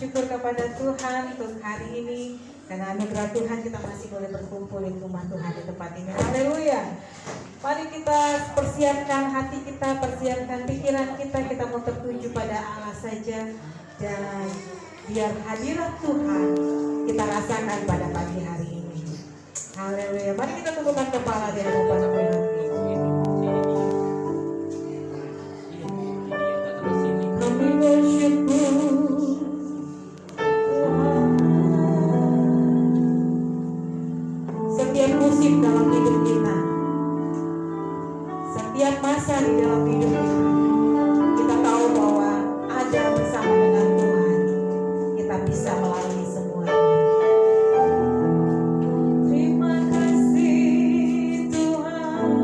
bersyukur kepada Tuhan untuk hari ini. Karena anugerah Tuhan kita masih boleh berkumpul di rumah Tuhan di tempat ini. Haleluya. Mari kita persiapkan hati kita, persiapkan pikiran kita. Kita mau tertuju pada Allah saja. Dan biar hadirat Tuhan kita rasakan pada pagi hari ini. Haleluya. Mari kita tundukkan kepala di hadapan Tuhan. Kami bersyukur setiap musim dalam hidup kita, setiap masa di dalam hidup kita tahu bahwa ada bersama dengan Tuhan, kita bisa melalui semuanya. Terima kasih Tuhan.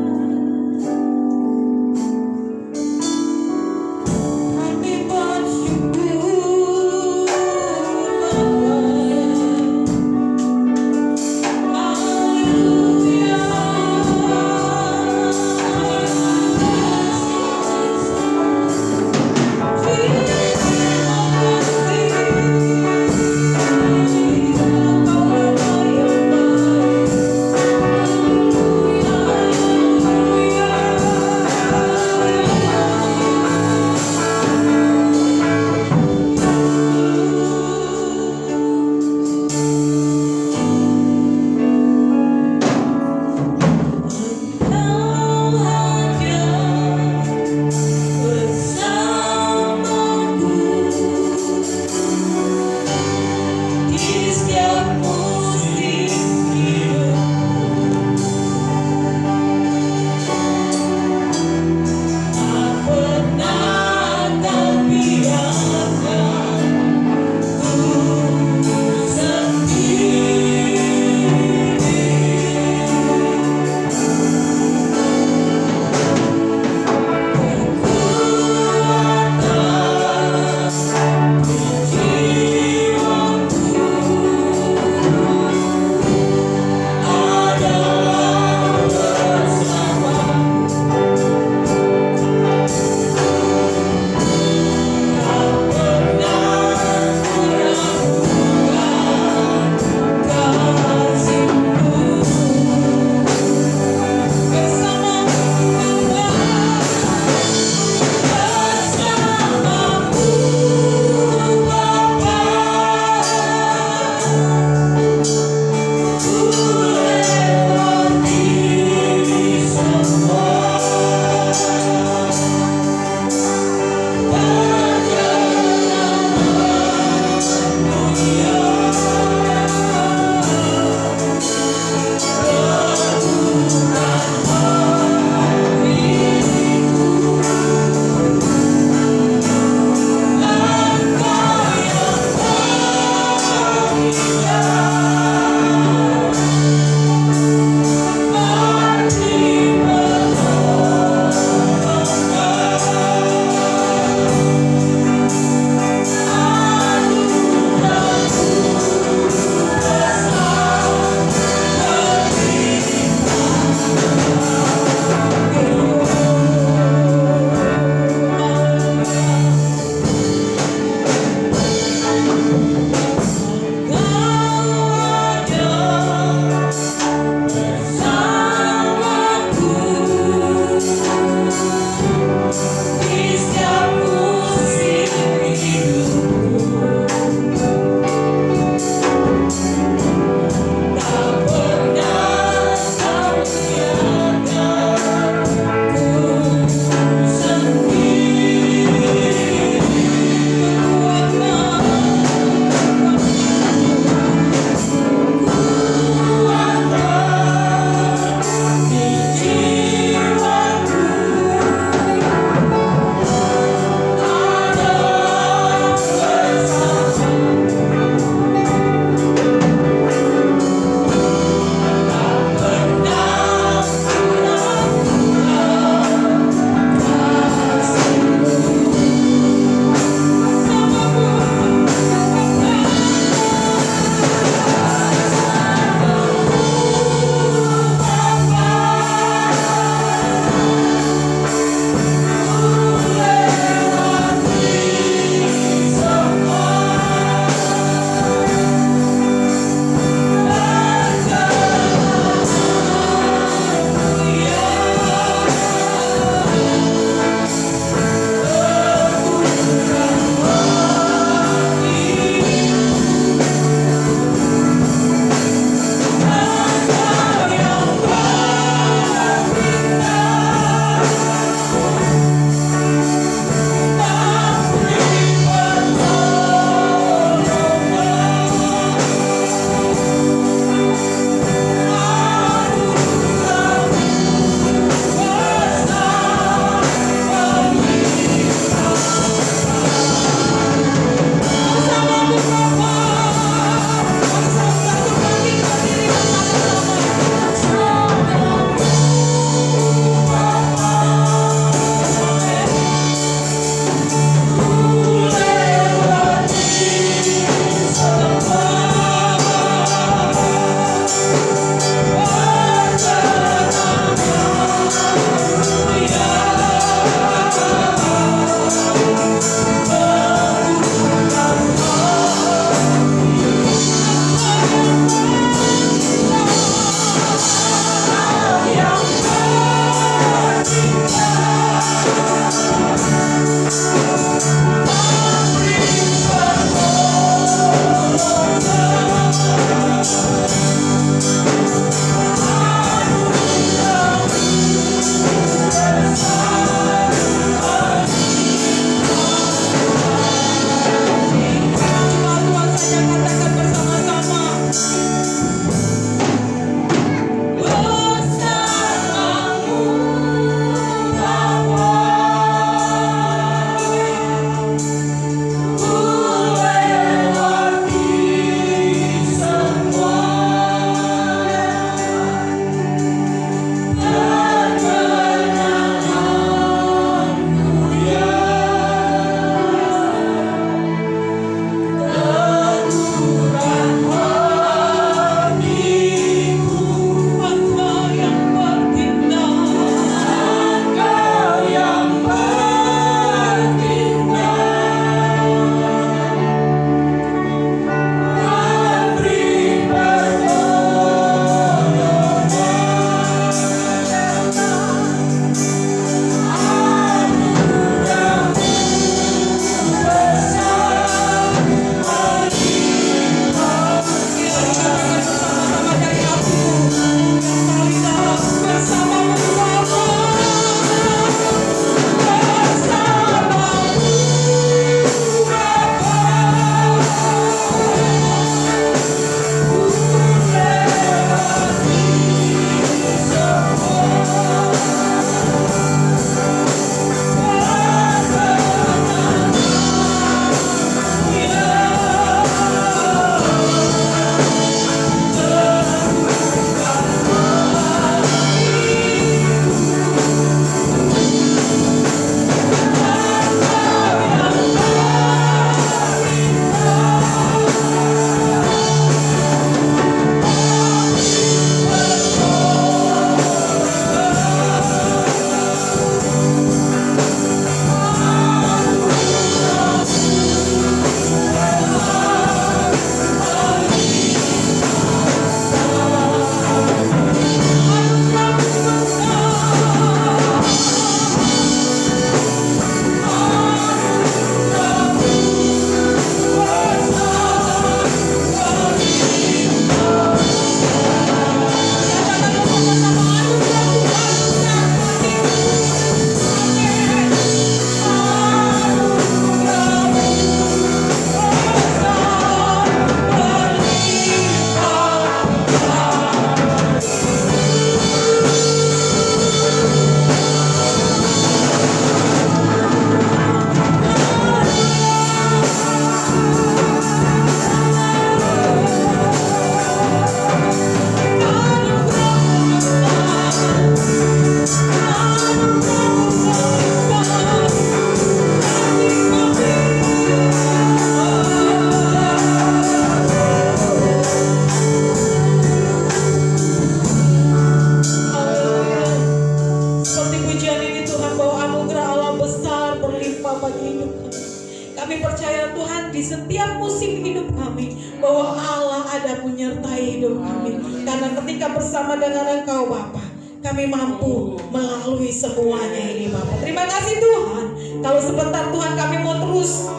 hidup kami, bahwa Allah ada menyertai hidup kami. Karena ketika bersama dengan Engkau Bapa, kami mampu melalui semuanya ini Bapa. Terima kasih Tuhan. Kalau sebentar Tuhan kami mau terus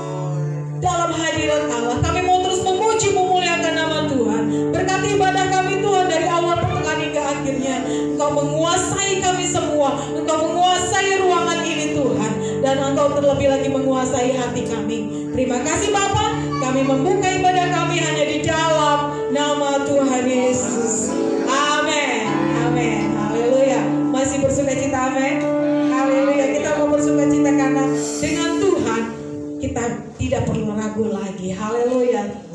dalam hadirat Allah, kami mau terus memuji memuliakan nama Tuhan. Berkati ibadah kami Tuhan dari awal pertengahan hingga akhirnya. Engkau menguasai kami semua, Engkau menguasai ruangan ini Tuhan, dan Engkau terlebih lagi menguasai hati kami. Terima kasih Bapa. Kami membuka ibadah kami hanya di dalam nama Tuhan Yesus. Amin. Amin. Haleluya. Masih bersukacita, amin. Haleluya. Kita mau bersukacita karena dengan Tuhan kita tidak perlu ragu lagi. Haleluya.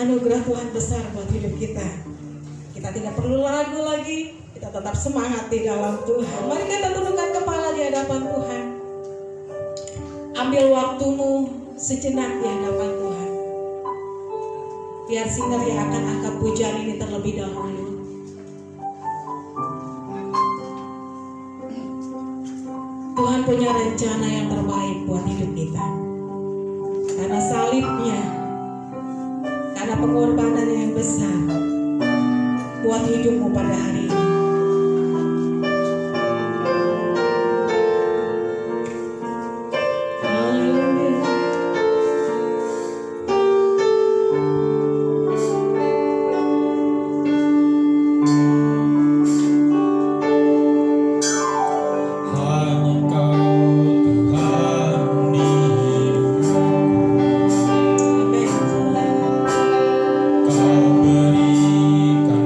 anugerah Tuhan besar buat hidup kita. Kita tidak perlu ragu lagi, kita tetap semangat di dalam Tuhan. Mari kita tundukkan kepala di hadapan Tuhan. Ambil waktumu sejenak di hadapan Tuhan. Biar singer yang akan angkat pujian ini terlebih dahulu. Tuhan punya rencana yang terbaik buat hidup kita. Karena salibnya, karena pengorbanan yang besar, memperkuat hidupmu pada hari ini. Haleluya. Hanya Kau Tuhan di hidupku. Amin. Kau berikan hidup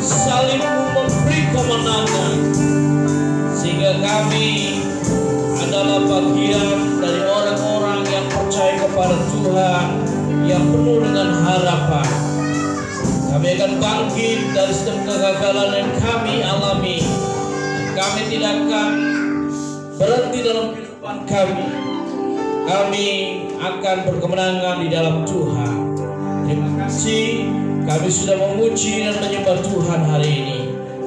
salibmu memberi kemenangan, sehingga kami adalah bagian dari orang-orang yang percaya kepada Tuhan, yang penuh dengan harapan. Kami akan bangkit dari setiap kegagalan yang kami alami. Kami tidak akan berhenti dalam kehidupan kami. Kami akan berkemenangan di dalam Tuhan. Terima kasih, kami sudah memuji dan menyembah Tuhan hari ini.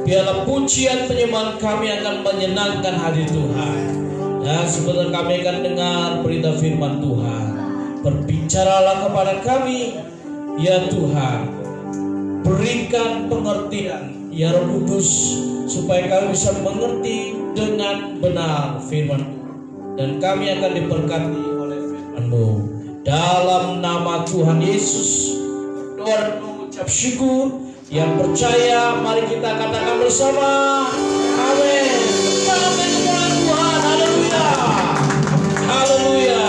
Biarlah pujian penyembahan kami akan menyenangkan hati Tuhan. Dan sebentar kami akan dengar berita firman Tuhan. Berbicaralah kepada kami, ya Tuhan. Berikan pengertian, ya Roh Kudus, supaya kami bisa mengerti dengan benar firman-Mu. Dan kami akan diberkati oleh firman-Mu. Dalam nama Tuhan Yesus, doa dan mengucap syukur. Yang percaya, mari kita katakan bersama, amin. Sampai kemuliaan Tuhan, haleluya. Haleluya.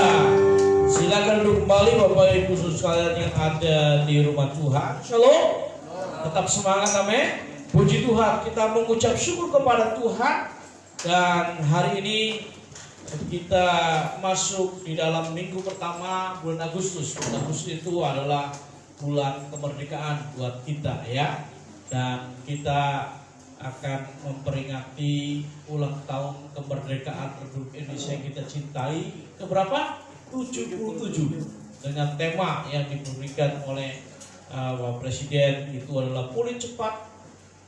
Silakan duduk kembali Bapak Ibu sekalian yang ada di rumah Tuhan. Shalom. Tetap semangat, amin. Puji Tuhan, kita mengucap syukur kepada Tuhan. Dan hari ini kita masuk di dalam minggu pertama bulan Agustus. Bulan Agustus itu adalah bulan kemerdekaan buat kita, ya. Dan kita akan memperingati ulang tahun kemerdekaan Republik Indonesia yang kita cintai keberapa? 77. Dengan tema yang diberikan oleh Bapak Presiden, itu adalah pulih cepat,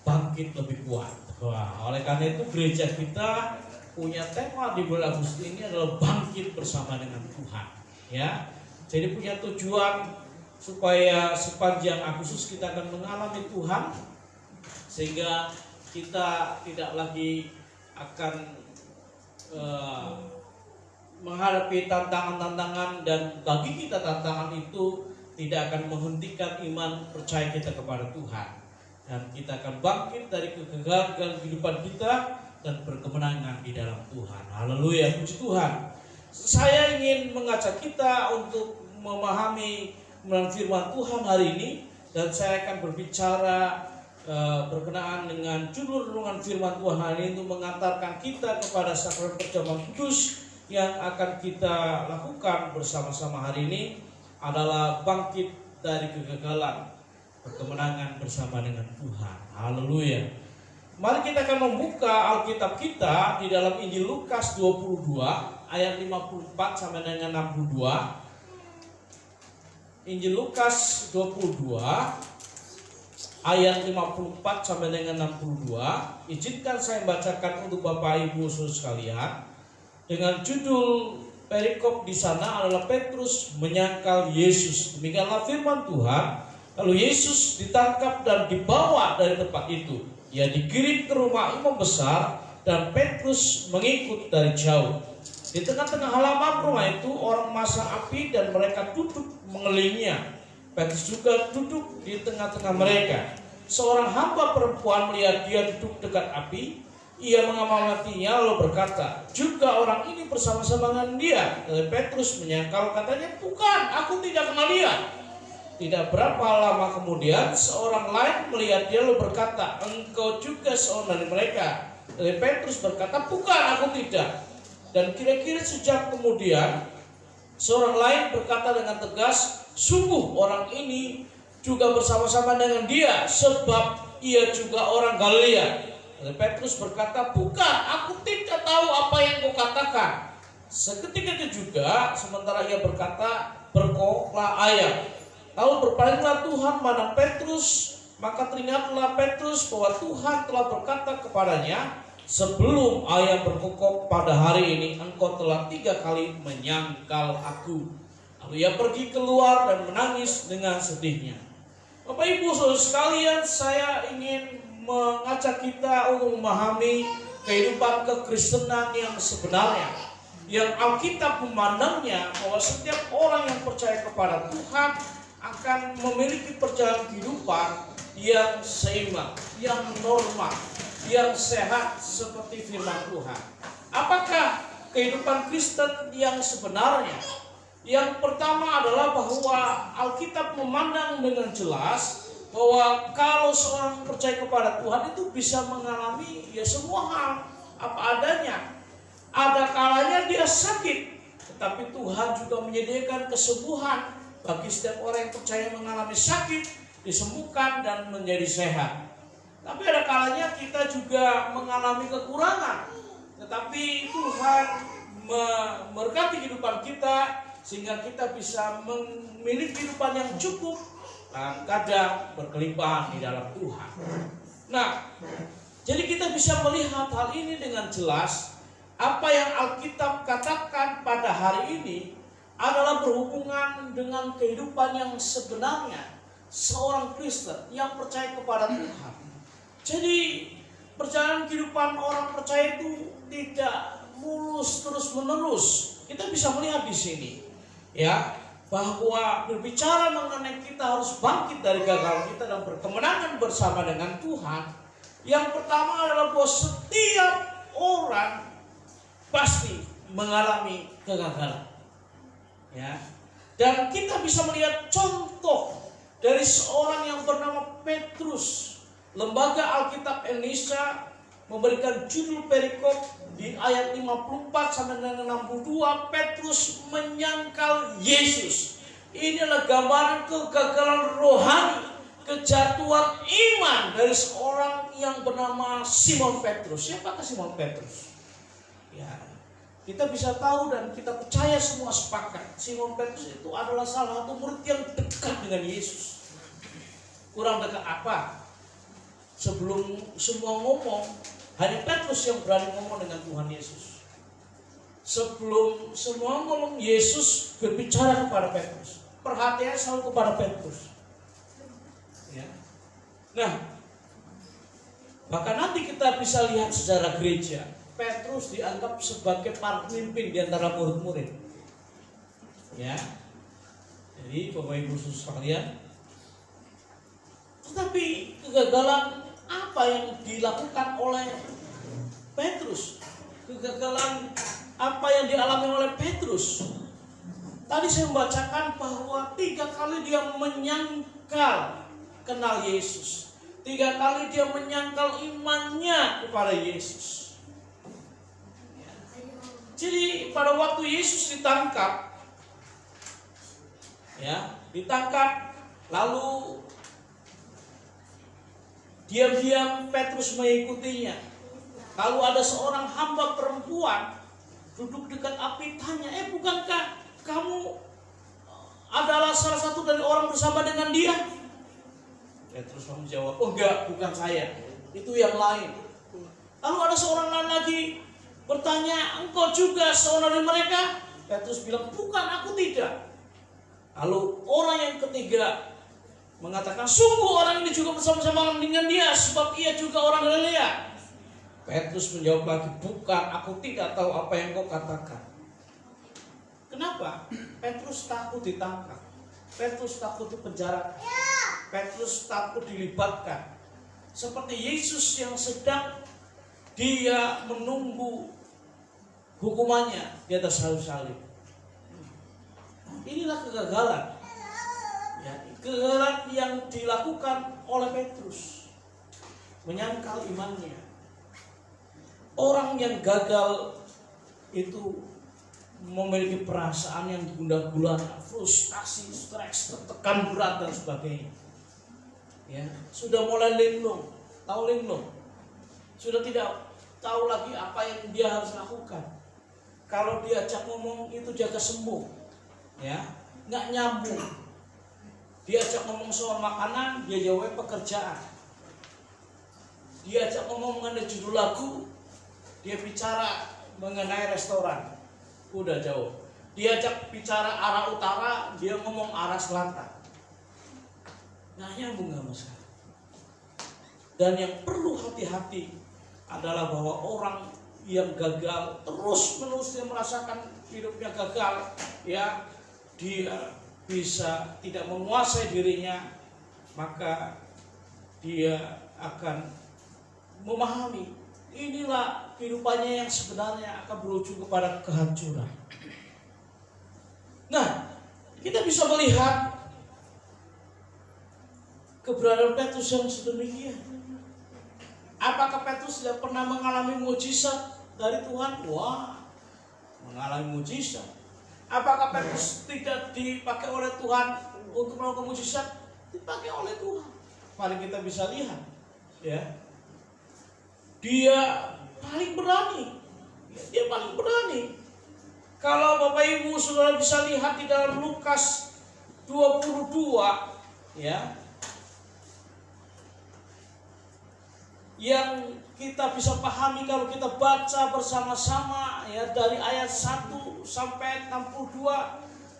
bangkit lebih kuat. Wah, oleh karena itu gereja kita punya tema di bulan Agustus ini adalah bangkit bersama dengan Tuhan, ya. Jadi punya tujuan supaya sepanjang Agustus kita akan mengalami Tuhan, sehingga kita tidak lagi akan menghadapi tantangan-tantangan, dan bagi kita tantangan itu tidak akan menghentikan iman percaya kita kepada Tuhan. Dan kita akan bangkit dari kegagalan kehidupan kita dan berkemenangan di dalam Tuhan. Haleluya, puji Tuhan. Saya ingin mengajak kita untuk memahami firman Tuhan hari ini, dan saya akan berbicara berkenaan dengan judul renungan firman Tuhan hari ini untuk mengantarkan kita kepada sakramen perjamuan kudus yang akan kita lakukan bersama-sama hari ini adalah bangkit dari kegagalan, berkemenangan bersama dengan Tuhan. Haleluya. Mari kita akan membuka Alkitab kita di dalam Injil Lukas 22 ayat 54 sampai dengan 62. Injil Lukas 22 ayat 54 sampai dengan 62. Izinkan saya bacakan untuk Bapak Ibu Saudara sekalian. Dengan judul perikop di sana adalah Petrus menyangkal Yesus. Demikianlah firman Tuhan. Lalu Yesus ditangkap dan dibawa dari tempat itu. Ia dikirim ke rumah imam besar, dan Petrus mengikut dari jauh. Di tengah-tengah halaman rumah itu orang memasang api dan mereka duduk mengelilinginya. Petrus juga duduk di tengah-tengah mereka. Seorang hamba perempuan melihat dia duduk dekat api. Ia mengamatinya lalu berkata, juga orang ini bersama-sama dengan dia. Lalu Petrus menyangkal, katanya, bukan, aku tidak kenal dia. Tidak berapa lama kemudian seorang lain melihat dia lalu berkata, engkau juga seorang dari mereka. Lalu Petrus berkata, bukan, aku tidak. Dan kira-kira sejak kemudian seorang lain berkata dengan tegas, sungguh orang ini juga bersama-sama dengan dia, sebab ia juga orang Galilea. Lalu Petrus berkata, bukan, aku tidak tahu apa yang kau katakan. Seketika itu juga, sementara ia berkata, berkoklah ayam. Lalu berpalinglah Tuhan pandang Petrus, maka teringatlah Petrus bahwa Tuhan telah berkata kepadanya, sebelum ayam berkokok pada hari ini, engkau telah 3 kali menyangkal aku. Lalu ia pergi keluar dan menangis dengan sedihnya. Bapak Ibu Saudara sekalian, saya ingin mengajak kita untuk memahami kehidupan kekristenan yang sebenarnya, yang Alkitab memandangnya bahwa setiap orang yang percaya kepada Tuhan akan memiliki perjalanan kehidupan yang seimbang, yang normal, yang sehat seperti firman Tuhan. Apakah kehidupan Kristen yang sebenarnya? Yang pertama adalah bahwa Alkitab memandang dengan jelas bahwa kalau seorang percaya kepada Tuhan itu bisa mengalami ya semua hal apa adanya. Ada kalanya dia sakit, tetapi Tuhan juga menyediakan kesembuhan bagi setiap orang yang percaya mengalami sakit, disembuhkan dan menjadi sehat. Tapi ada kalanya kita juga mengalami kekurangan, tetapi Tuhan memberkati kehidupan kita sehingga kita bisa memiliki kehidupan yang cukup dan kadang berkelimpahan di dalam Tuhan. Nah, jadi kita bisa melihat hal ini dengan jelas. Apa yang Alkitab katakan pada hari ini adalah berhubungan dengan kehidupan yang sebenarnya seorang Kristen yang percaya kepada Tuhan. Jadi perjalanan kehidupan orang percaya itu tidak mulus terus menerus. Kita bisa melihat di sini, ya, bahwa berbicara mengenai kita harus bangkit dari gagal kita dan berkemenangan bersama dengan Tuhan. Yang pertama adalah bahwa setiap orang pasti mengalami kegagalan, ya. Dan kita bisa melihat contoh dari seorang yang bernama Petrus. Lembaga Alkitab Indonesia memberikan judul perikop di ayat 54 sampai dengan 62, Petrus menyangkal Yesus. Ini adalah gambaran kegagalan rohani, kejatuhan iman dari seorang yang bernama Simon Petrus. Siapakah Simon Petrus? Ya, kita bisa tahu dan kita percaya semua sepakat, Simon Petrus itu adalah salah satu murid yang dekat dengan Yesus. Kurang dekat apa? Sebelum semua ngomong, hanya Petrus yang berani ngomong dengan Tuhan Yesus. Sebelum semua ngomong, Yesus berbicara kepada Petrus. Perhatiannya selalu kepada Petrus. Ya. Nah, maka nanti kita bisa lihat sejarah gereja. Petrus dianggap sebagai para pemimpin di antara murid-murid. Ya. Jadi Bapak Ibu sekalian, tetapi kegagalan apa yang dilakukan oleh Petrus? Kegagalan apa yang dialami oleh Petrus? Tadi saya membacakan bahwa 3 kali dia menyangkal kenal Yesus. 3 kali dia menyangkal imannya kepada Yesus. Jadi pada waktu Yesus ditangkap, lalu diam-diam Petrus mengikutinya. Lalu ada seorang hamba perempuan duduk dekat api, tanya, bukankah kamu adalah salah satu dari orang bersama dengan dia? Petrus menjawab, enggak, bukan saya, itu yang lain. Lalu ada seorang lain lagi bertanya, engkau juga seorang dari mereka? Petrus bilang, bukan, aku tidak. Lalu orang yang ketiga mengatakan, sungguh orang ini juga bersama-sama dengan dia, sebab ia juga orang Galilea. Petrus menjawab lagi, bukan, aku tidak tahu apa yang kau katakan. Kenapa? Petrus takut ditangkap, Petrus takut dipenjara, Petrus takut dilibatkan. Seperti Yesus yang sedang dia menunggu hukumannya di atas kayu salib. Inilah kegagalan, ya, kegagalan yang dilakukan oleh Petrus, menyangkal imannya. Orang yang gagal itu memiliki perasaan yang gundah-gulana, frustasi, stres, tertekan berat dan sebagainya. Ya, sudah mulai linglung, tahu linglung, sudah tidak tahu lagi apa yang dia harus lakukan. Kalau diajak ngomong itu jaga sembuh, ya, nggak nyambung. Diajak ngomong soal makanan, dia jawab pekerjaan. Diajak ngomong mengenai judul lagu, dia bicara mengenai restoran, udah jauh. Diajak bicara arah utara, dia ngomong arah selatan. Nggak nyambung sama sekali. Dan yang perlu hati-hati adalah bahwa orang yang gagal terus-menerus dia merasakan hidupnya gagal, ya, dia bisa tidak menguasai dirinya, maka dia akan memahami inilah kehidupannya yang sebenarnya akan berujung kepada kehancuran. Nah, kita bisa melihat keberadaan Petrus yang sedemikian? Apakah Petrus tidak pernah mengalami mujizat dari Tuhan? Wah, mengalami mujizat. Apakah Petrus tidak dipakai oleh Tuhan untuk melakukan mujizat? Dipakai oleh Tuhan. Paling kita bisa lihat, ya, dia paling berani. Dia paling berani. Kalau Bapak Ibu Saudara bisa lihat di dalam Lukas 22, ya, yang kita bisa pahami kalau kita baca bersama-sama, ya, dari ayat 1 sampai 62,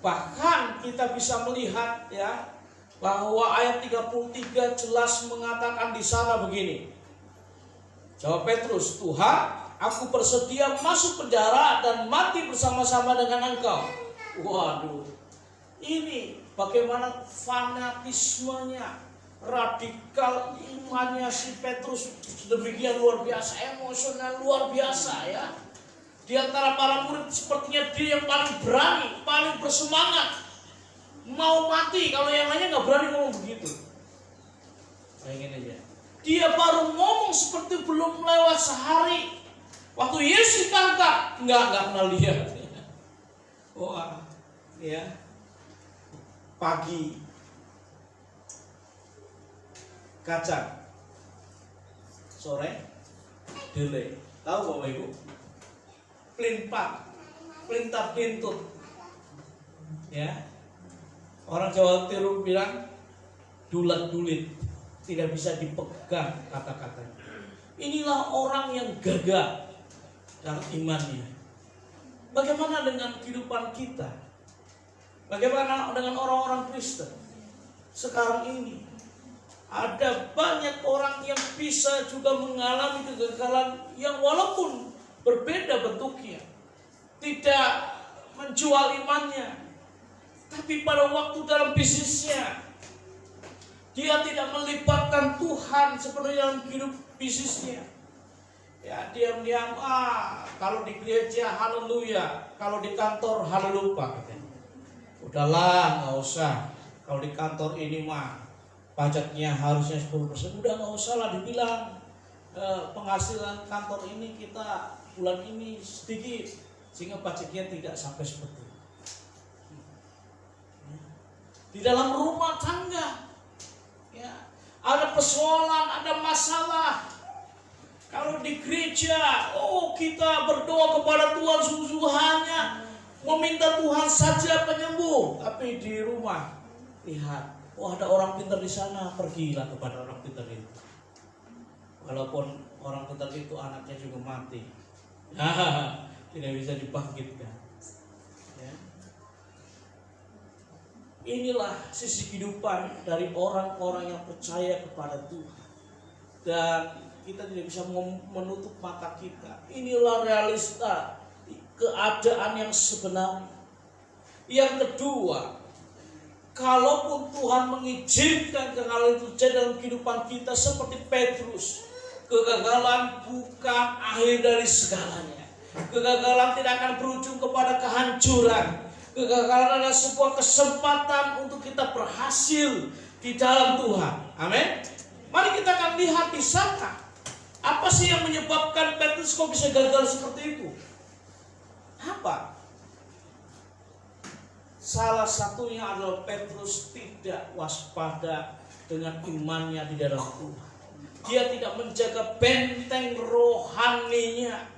bahkan kita bisa melihat, ya, bahwa ayat 33 jelas mengatakan di sana begini. Jawab Petrus, "Tuhan, aku bersedia masuk penjara dan mati bersama-sama dengan Engkau." Waduh, ini bagaimana fanatismenya, radikal imannya si Petrus demikian luar biasa, emosional luar biasa, ya. Di antara para murid sepertinya dia yang paling berani, paling bersemangat, mau mati kalau yang lainnya nggak berani ngomong begitu. Bayangin aja, dia baru ngomong seperti belum lewat sehari, waktu Yesus ditangkap nggak kenal dia. Wah, ya, pagi kacang, sore dele. Tahu Bapak Ibu? Pelintat pintut. Ya. Orang Jawa Timur bilang dulat dulit, tidak bisa dipegang kata-katanya. Inilah orang yang gagah dalam imannya. Bagaimana dengan kehidupan kita? Bagaimana dengan orang-orang Kristen sekarang ini? Ada banyak orang yang bisa juga mengalami kegagalan yang walaupun berbeda bentuknya, tidak menjual imannya, tapi pada waktu dalam bisnisnya dia tidak melibatkan Tuhan seperti dalam hidup bisnisnya. Ya, diam-diam, kalau di gereja haleluya, kalau di kantor haleluya. Udahlah, nggak usah. Kalau di kantor ini mah pajaknya harusnya 10%, udah nggak usah lah dibilang penghasilan kantor ini kita bulan ini sedikit, sehingga pajaknya tidak sampai seperti itu. Di dalam rumah tangga, ya, ada persoalan, ada masalah. Kalau di gereja, kita berdoa kepada Tuhan sungguh hanya meminta Tuhan saja penyembuh, tapi di rumah lihat, ada orang pintar di sana, pergilah kepada orang pintar itu. Walaupun orang pintar itu anaknya juga mati, tidak bisa dibangkitkan. Ya. Inilah sisi kehidupan dari orang-orang yang percaya kepada Tuhan, dan kita tidak bisa menutup mata kita. Inilah realita keadaan yang sebenarnya. Yang kedua, kalaupun Tuhan mengizinkan kegagalan itu terjadi dalam kehidupan kita seperti Petrus, kegagalan bukan akhir dari segalanya. Kegagalan tidak akan berujung kepada kehancuran. Kegagalan adalah sebuah kesempatan untuk kita berhasil di dalam Tuhan. Amin. Mari kita akan lihat di sana, apa sih yang menyebabkan Petrus kok bisa gagal seperti itu? Apa? Salah satunya adalah Petrus tidak waspada dengan imannya di dalam Tuhan. Dia tidak menjaga benteng rohaninya.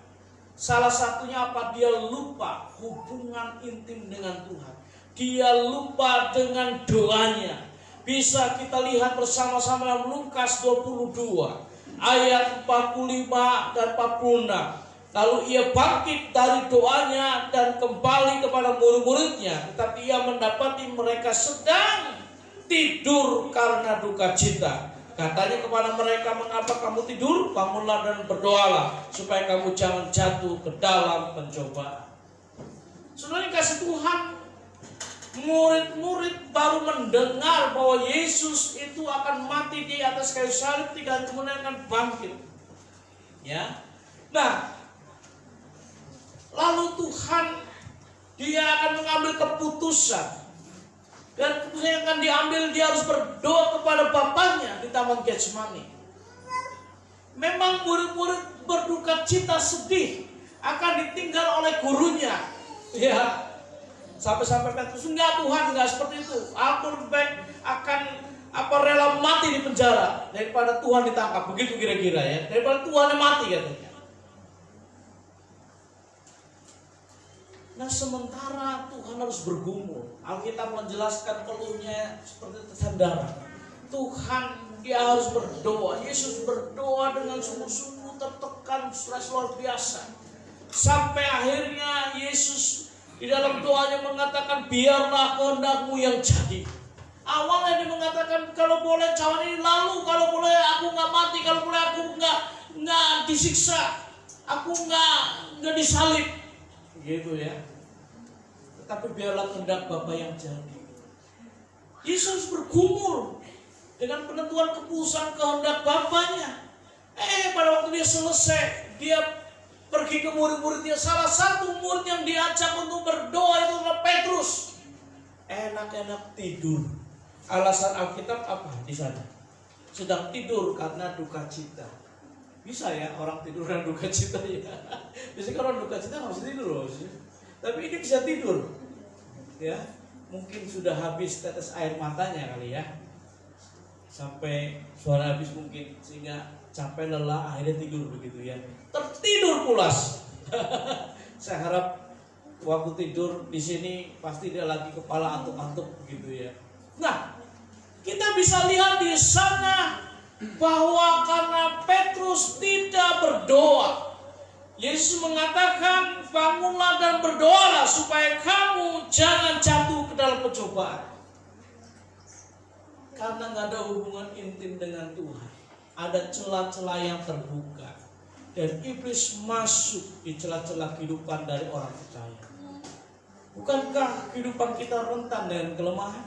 Salah satunya apa? Dia lupa hubungan intim dengan Tuhan. Dia lupa dengan doanya. Bisa kita lihat bersama-sama dalam Lukas 22 ayat 45 dan 46. Lalu ia bangkit dari doanya dan kembali kepada murid-muridnya, tetapi ia mendapati mereka sedang tidur karena duka cita. Katanya kepada mereka, "Mengapa kamu tidur? Bangunlah dan berdoalah supaya kamu jangan jatuh ke dalam pencobaan." Saudara yang kasih Tuhan, murid-murid baru mendengar bahwa Yesus itu akan mati di atas kayu salib, 3 hari kemudian akan bangkit. Ya. Nah, lalu Tuhan dia akan mengambil keputusan Dan keputusan yang akan diambil, dia harus berdoa kepada Bapaknya di Taman Getsemani. Memang murid-murid berduka cita sedih akan ditinggal oleh gurunya. Ya, sampai-sampai Petrus, enggak Tuhan, enggak seperti itu. Aku lebih baik akan rela mati di penjara daripada Tuhan ditangkap. Begitu kira-kira ya. Daripada Tuhan yang mati katanya. Nah, sementara Tuhan harus bergumul. Alkitab menjelaskan keluhnya seperti tetesan darah. Tuhan, dia harus berdoa. Yesus berdoa dengan sungguh-sungguh, tertekan, stres luar biasa. Sampai akhirnya Yesus di dalam doanya mengatakan, biarlah kehendak-Mu yang jadi. Awalnya dia mengatakan, kalau boleh cawan ini lalu, kalau boleh aku nggak mati, kalau boleh aku nggak disiksa, aku nggak disalib, gitu ya. Tetapi biarlah kehendak Bapa yang jadi. Yesus bergumul dengan penentuan keputusan kehendak Bapaknya. Pada waktu dia selesai, dia pergi ke murid-muridnya. Salah satu murid yang diajak untuk berdoa itu adalah Petrus. Enak-enak tidur. Alasan Alkitab apa di sana? Sedang tidur karena duka cita. Bisa ya orang tidur dan duka cita ya. Biasanya kalau duka cita harus tidur loh. Tapi ini bisa tidur. Ya, mungkin sudah habis tetes air matanya kali ya. Sampai suara habis mungkin, sehingga capek lelah akhirnya tidur begitu ya. Tertidur pulas. Saya harap waktu tidur di sini pasti dia lagi kepala antuk-antuk begitu ya. Nah, kita bisa lihat di sana bahwa karena Petrus tidak berdoa, Yesus mengatakan, bangunlah dan berdoalah supaya kamu jangan jatuh ke dalam pencobaan. Karena nggak ada hubungan intim dengan Tuhan, ada celah-celah yang terbuka, dan iblis masuk di celah-celah kehidupan dari orang percaya. Bukankah kehidupan kita rentan dengan kelemahan?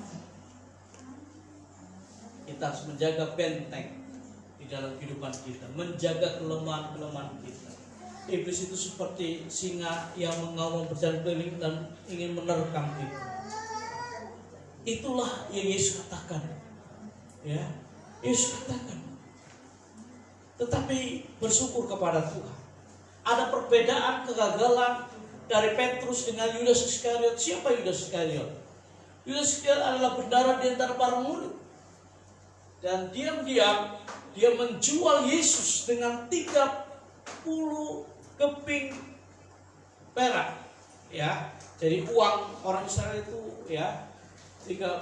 Kita harus menjaga benteng di dalam kehidupan kita, menjaga kelemahan-kelemahan kita. Iblis itu seperti singa yang mengaum berjalan keliling dan ingin menerkam kita. Itulah yang Yesus katakan. Ya, Yesus katakan. Tetapi bersyukur kepada Tuhan. Ada perbedaan kegagalan dari Petrus dengan Yudas Iskariot. Siapa Yudas Iskariot? Yudas Iskariot adalah bendahara di antara para murid. Dan diam-diam dia menjual Yesus dengan 30 keping perak. Ya, jadi uang orang Israel itu ya 30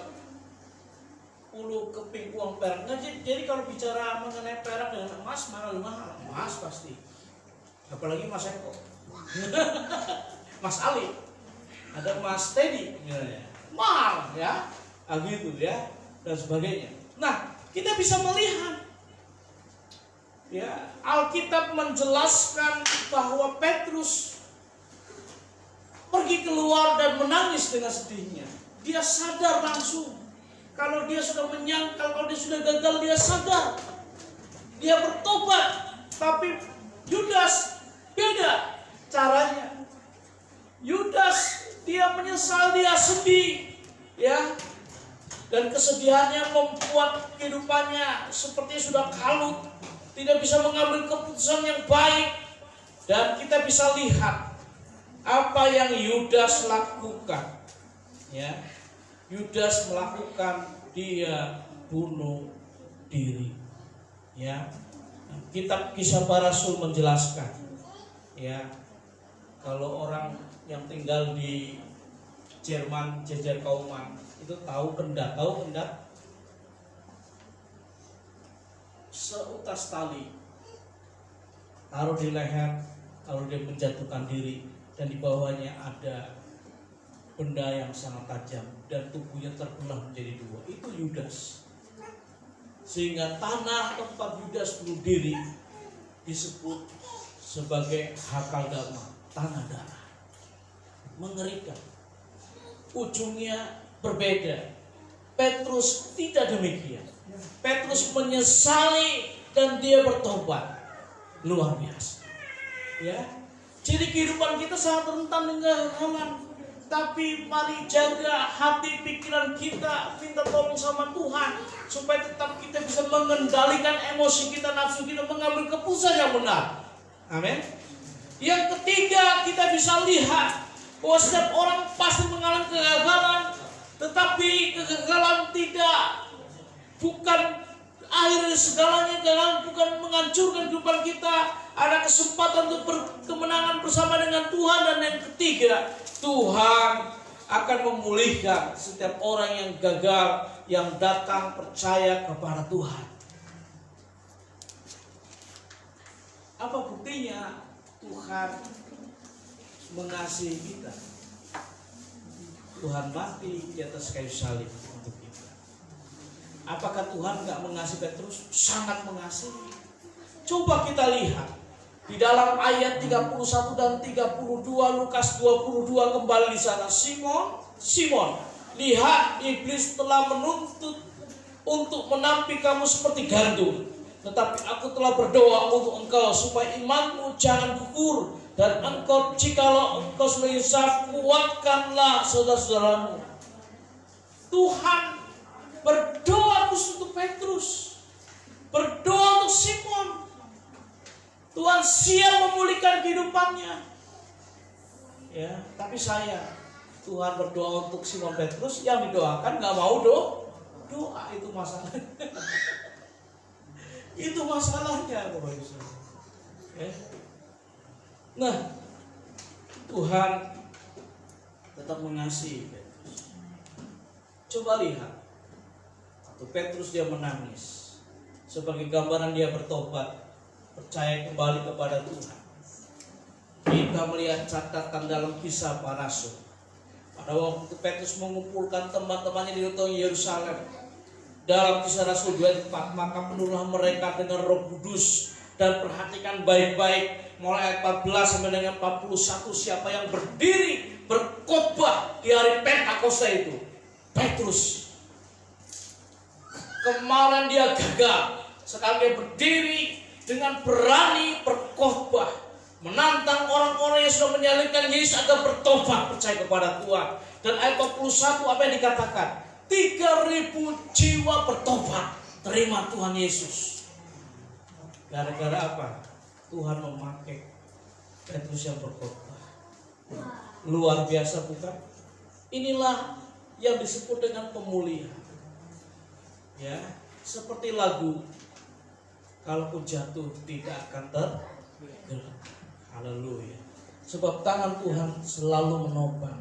keping uang perak. Nah, jadi kalau bicara mengenai perak dengan emas, mana lebih mahal? Emas pasti. Apalagi Mas Eko. Mas Ali. Ada Mas Teddy. Mahal ya. Gitu ya. Dan sebagainya. Nah, kita bisa melihat ya, Alkitab menjelaskan bahwa Petrus pergi keluar dan menangis dengan sedihnya. Dia sadar langsung kalau dia sudah menyangkal, kalau dia sudah gagal, dia sadar. Dia bertobat. Tapi Yudas beda caranya. Yudas dia menyesal, dia sedih, ya. Dan kesedihannya membuat kehidupannya seperti sudah kalut, tidak bisa mengambil keputusan yang baik. Dan kita bisa lihat apa yang Yudas lakukan. Ya, Yudas melakukan, dia bunuh diri. Ya, kitab Kisah Para Rasul menjelaskan. Ya, kalau orang yang tinggal di Jerman, Jejer Kauman, itu tahu kendat, seutas tali taruh di leher, lalu dia menjatuhkan diri, dan di bawahnya ada benda yang sangat tajam dan tubuhnya terbelah menjadi dua. Itu Yudas. Sehingga tanah tempat Yudas bunuh diri disebut sebagai Hakaldama, tanah darah. Mengerikan. Ujungnya berbeda. Petrus tidak demikian. Petrus menyesali dan dia bertobat. Luar biasa. Ya. Jadi kehidupan kita sangat rentan dengan kegagalan. Tetapi mari jaga hati pikiran kita, minta tolong sama Tuhan supaya tetap kita bisa mengendalikan emosi kita, nafsu kita, mengambil keputusan yang benar. Amin. Yang ketiga, kita bisa lihat bahwa setiap orang pasti mengalami kegagalan, tetapi kegagalan bukan akhir segalanya. Kegagalan bukan menghancurkan kehidupan kita. Ada kesempatan untuk kemenangan bersama dengan Tuhan. Dan yang ketiga, Tuhan akan memulihkan setiap orang yang gagal, yang datang percaya kepada Tuhan. Apa buktinya Tuhan mengasihi kita? Tuhan mati di atas kayu salib untuk kita. Apakah Tuhan gak mengasihi Petrus? Sangat mengasihi. Coba kita lihat di dalam ayat 31 dan 32 Lukas 22 kembali di sana. Simon, lihat iblis telah menuntut untuk menampik kamu seperti gandum. Tetapi aku telah berdoa untuk engkau supaya imanmu jangan gugur. Dan jikalau engkau sudah insaf, kuatkanlah saudara-saudaramu. Tuhan berdoa khusus untuk Petrus, berdoa untuk Simon. Tuhan siap memulihkan kehidupannya. Ya, tapi Tuhan berdoa untuk Simon Petrus, yang didoakan nggak mau doa, itu masalahnya. Itu masalahnya, Bapak Ibu. Ya. Nah, Tuhan tetap mengasihi Petrus. Coba lihat, waktu Petrus dia menangis sebagai gambaran dia bertobat, percaya kembali kepada Tuhan. Kita melihat catatan dalam Kisah Para Rasul. Pada waktu Petrus mengumpulkan teman-temannya di Yerusalem, dalam Kisah Rasul 24, maka penuhlah mereka dengan Roh Kudus. Dan perhatikan baik-baik mulai ayat 14 sampai dengan 41, siapa yang berdiri berkhotbah di hari Pentakosta itu? Petrus. Kemarin dia gagal, sekarang dia berdiri dengan berani berkhotbah, menantang orang-orang yang sudah menyalibkan Yesus agar bertobat, percaya kepada Tuhan. Dan ayat 41 apa yang dikatakan? 3.000 jiwa bertobat, terima Tuhan Yesus. Gara-gara apa? Tuhan memakai Petrus yang berkhotbah. Luar biasa bukan? Inilah yang disebut dengan pemulihan. Ya, seperti lagu, kalaupun jatuh tidak akan tergerak. Haleluya. Sebab tangan Tuhan selalu menopang.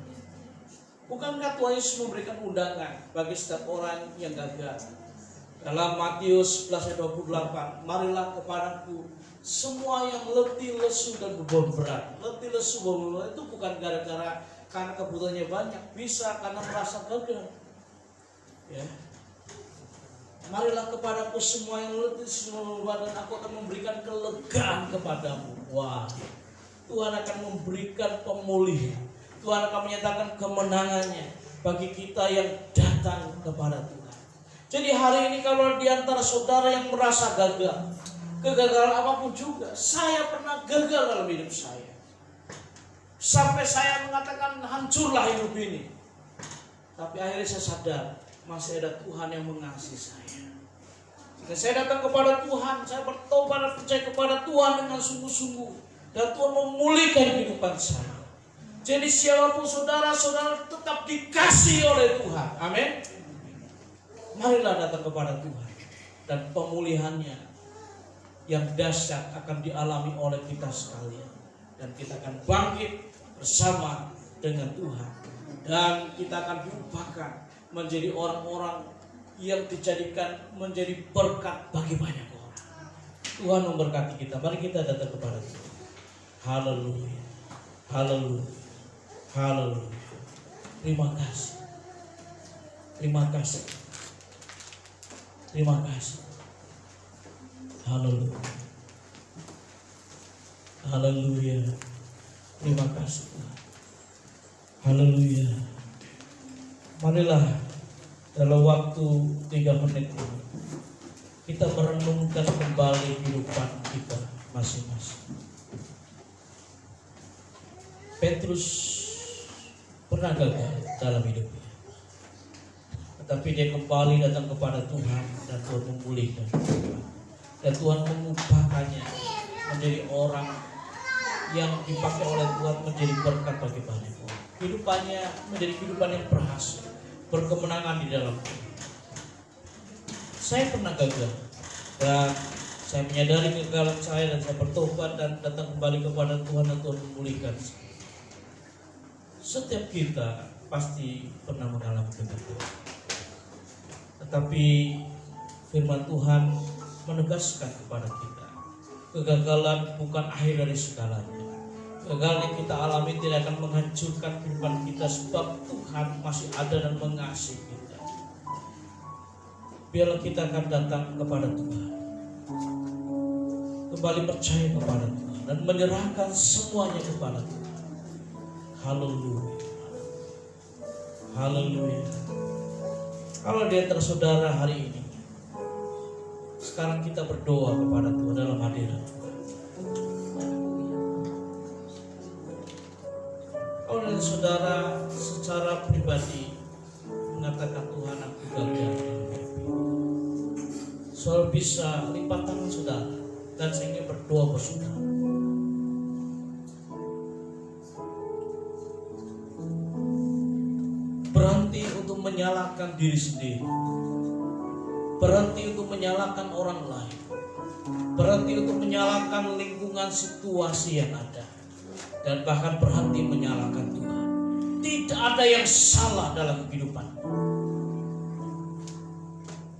Bukankah Tuhan Yesus memberikan undangan bagi setiap orang yang gagal? Dalam Matius 11:28, marilah kepadaku semua yang letih, lesu dan beban berat. Letih, lesu, beban berat itu bukan gara-gara karena kebutuhannya banyak, bisa karena merasa gagal. Ya. Marilah kepadaku semua yang letih, semua beban, dan aku akan memberikan kelegaan kepadamu. Wah, Tuhan akan memberikan pemulihan. Tuhan akan menyatakan kemenangannya bagi kita yang datang kepada Tuhan. Jadi hari ini kalau di antara saudara yang merasa gagal, kegagalan apapun juga, saya pernah gagal dalam hidup saya. Sampai saya mengatakan hancurlah hidup ini. Tapi akhirnya saya sadar, masih ada Tuhan yang mengasihi saya. Jika saya datang kepada Tuhan, saya bertobat dan percaya kepada Tuhan dengan sungguh-sungguh. Dan Tuhan memulihkan kehidupan saya. Jadi siapapun saudara-saudara tetap dikasihi oleh Tuhan. Amin. Marilah datang kepada Tuhan. Dan pemulihannya yang dahsyat akan dialami oleh kita sekalian. Dan kita akan bangkit bersama dengan Tuhan. Dan kita akan diubahkan menjadi orang-orang yang dijadikan menjadi berkat bagi banyak orang. Tuhan memberkati kita. Mari kita datang kepada Tuhan. Haleluya. Haleluya. Haleluya. Terima kasih. Terima kasih. Terima kasih. Haleluya. Haleluya. Terima kasih Tuhan. Haleluya. Marilah dalam waktu 3 menit ini kita merenungkan kembali kehidupan kita masing-masing. Petrus pernah gagal dalam hidupnya. Tetapi dia kembali datang kepada Tuhan dan Tuhan memulihkan. Dan Tuhan mengubahkannya menjadi orang yang dipakai oleh Tuhan menjadi berkat bagi banyak orang. Kehidupannya menjadi kehidupan yang berhasil, berkemenangan di dalam Tuhan. Saya pernah gagal dan saya menyadari kegagalan saya dan saya bertobat dan datang kembali kepada Tuhan dan Tuhan memulihkan saya. Setiap kita pasti pernah mengalami kegagalan. Tetapi firman Tuhan menegaskan kepada kita, kegagalan bukan akhir dari segalanya. Kegagalan yang kita alami tidak akan menghancurkan kehidupan kita, sebab Tuhan masih ada dan mengasihi kita. Biarlah kita akan datang kepada Tuhan, kembali percaya kepada Tuhan dan menyerahkan semuanya kepada Tuhan. Haleluya. Haleluya. Kalau di antara saudara hari ini, sekarang kita berdoa kepada Tuhan dalam hadirat Tuhan. Kalau dari saudara secara pribadi mengatakan Tuhan aku gagal, saudara bisa lipat tangan saudara dan saya ingin berdoa bersama. Berhenti untuk menyalahkan diri sendiri, berhenti untuk menyalahkan orang lain, berhenti untuk menyalahkan lingkungan situasi yang ada, dan bahkan berhenti menyalahkan Tuhan. Tidak ada yang salah dalam kehidupan.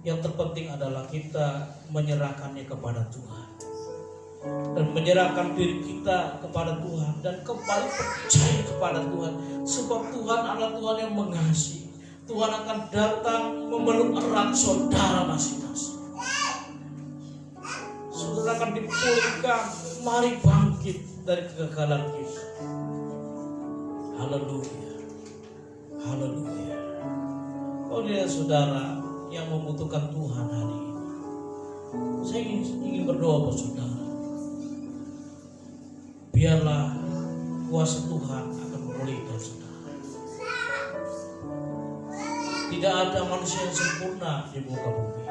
Yang terpenting adalah kita menyerahkannya kepada Tuhan dan menyerahkan diri kita kepada Tuhan dan kembali percaya kepada Tuhan, sebab Tuhan adalah Tuhan yang mengasihi. Tuhan akan datang memeluk erat saudara masing-masing. Saudara akan dipulihkan. Mari bangkit dari kegagalan kita. Haleluya. Haleluya. Oh dia saudara yang membutuhkan Tuhan hari ini, saya ingin berdoa buat saudara. Biarlah kuasa Tuhan akan memulihkan saudara. Tidak ada manusia yang sempurna di muka bumi.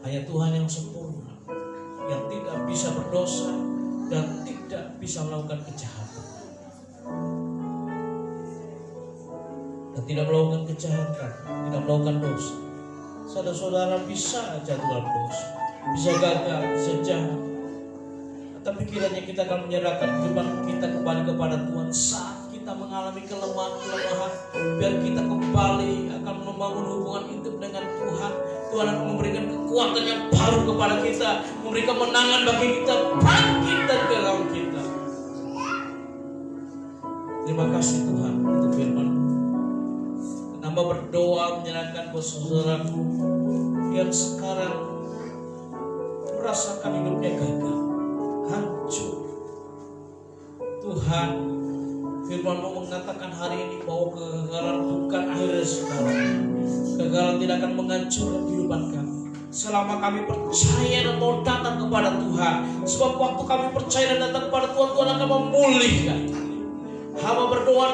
Hanya Tuhan yang sempurna, yang tidak bisa berdosa dan tidak bisa melakukan kejahatan. Dan tidak melakukan kejahatan, tidak melakukan dosa. Saudara-saudara bisa jatuh dalam dosa, bisa gagal, bisa jahat. Tapi kiranya kita akan menyerahkan kehidupan kita kembali kepada Tuhan saat kita mengalami kelemahan, biar kita kembali akan membangun hubungan hidup dengan Tuhan. Tuhan akan memberikan kekuatan yang baru kepada kita, memberikan kemenangan bagi kita, bangkit dari kegagalan kita. Terima kasih Tuhan untuk firman. Nambah berdoa menyerahkan buat saudaraku yang sekarang merasakan hidupnya gagal, hancur. Tuhan, firman-Mu mengatakan hari ini bahwa kegagalan bukan akhir dari segalanya. Kegagalan tidak akan menghancurkan kehidupan kami selama kami percaya dan mau datang kepada Tuhan. Sebab waktu kami percaya dan datang kepada Tuhan, Tuhan akan memulihkan. Hamba berdoa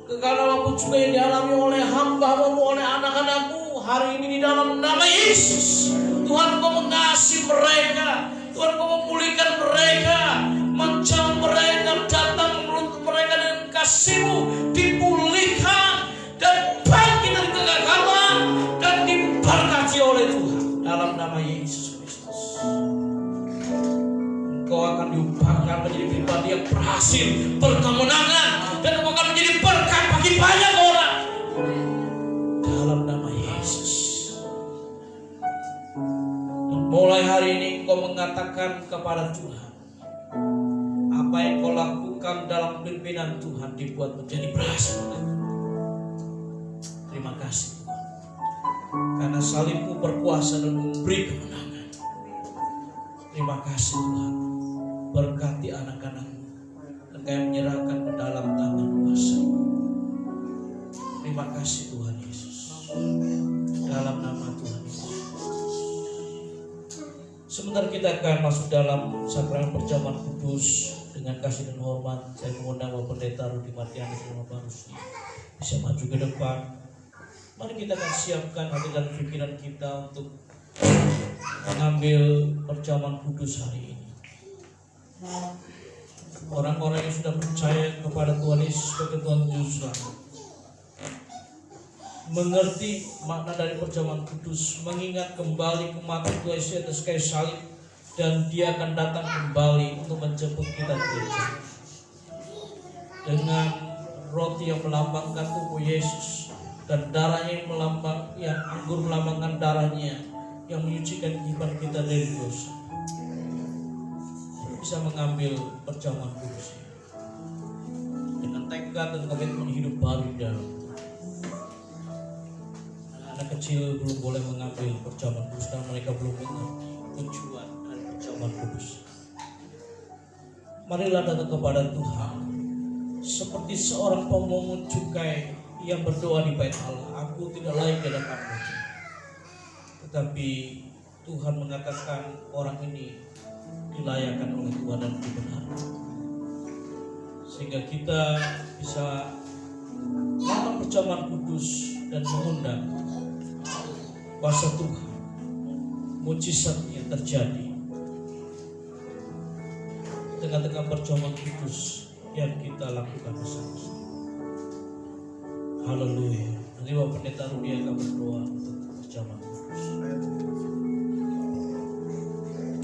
kegagalan apapun juga yang dialami oleh hamba-Mu, oleh anak-anak-Mu hari ini di dalam nama Yesus. Tuhan, Kau mengasihi mereka, Tuhan Kau memulihkan mereka, menjauh mereka, datang menuntut mereka dengan kasih-Mu, dipulihkan dan bangkit dari kegagalan dan diberkati oleh Tuhan dalam nama Yesus Kristus. Engkau akan diubahkan menjadi pribadi yang berhasil, berkemenangan, dan Engkau akan menjadi berkat bagi banyak orang dalam nama Yesus. Dan mulai hari ini Engkau mengatakan kepada Tuhan, apa yang Kau lakukan dalam pimpinan Tuhan dibuat menjadi berhasil. Terima kasih Tuhan, karena salib-Mu berkuasa dan memberi kemenangan. Terima kasih Tuhan, berkati anak-anak-Mu dan Kau menyerahkan ke dalam tangan kuasa. Terima kasih Tuhan Yesus, dalam nama Tuhan Yesus. Sebentar kita akan masuk dalam sakramen perjamuan kudus. Dengan kasih dan hormat, saya mengundang Bapak Pendeta Rudi Martianus dan Bapak Rusdi bisa maju ke depan. Mari kita akan siapkan hati dan pikiran kita untuk mengambil perjamuan kudus hari ini. Orang-orang yang sudah percaya kepada Tuhan Yesus sebagai Tuhan Juru Selamat, mengerti makna dari perjamuan kudus, mengingat kembali kematian Tuhan Yesus atas kayu salib, dan Dia akan datang kembali untuk menjemput kita ke gereja. Dengan roti yang melambangkan tubuh Yesus dan darahnya yang anggur melambangkan darahnya yang menyucikan kehidupan kita dari dosa, bisa mengambil perjamuan kudus dengan tekad dan komitmen hidup baru di dalam. Anak kecil belum boleh mengambil perjamuan kudus karena mereka belum mengerti tujuan dari perjamuan kudus. Marilah datang kepada Tuhan seperti seorang pemungut cukai yang berdoa di bait Allah, aku tidak layak di hadapan-Mu. Tetapi Tuhan mengatakan orang ini dilayakkan oleh Tuhan dan dibenarkan, sehingga kita bisa melakukan perjamuan kudus dan mengundang kuasa Tuhan, mujizat yang terjadi tengah-tengah perjamuan kudus yang kita lakukan bersama-sama. Haleluya. Nanti Bapak Pendeta Rudi akan berdoa untuk perjamuan kudus.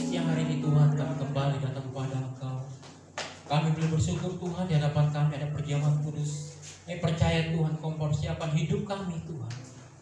Siang hari ini Tuhan, kami kembali datang kepada Engkau. Kami boleh bersyukur Tuhan di hadapan kami ada perjamuan kudus. Kami percaya Tuhan, Kau mempersiapkan hidup kami Tuhan,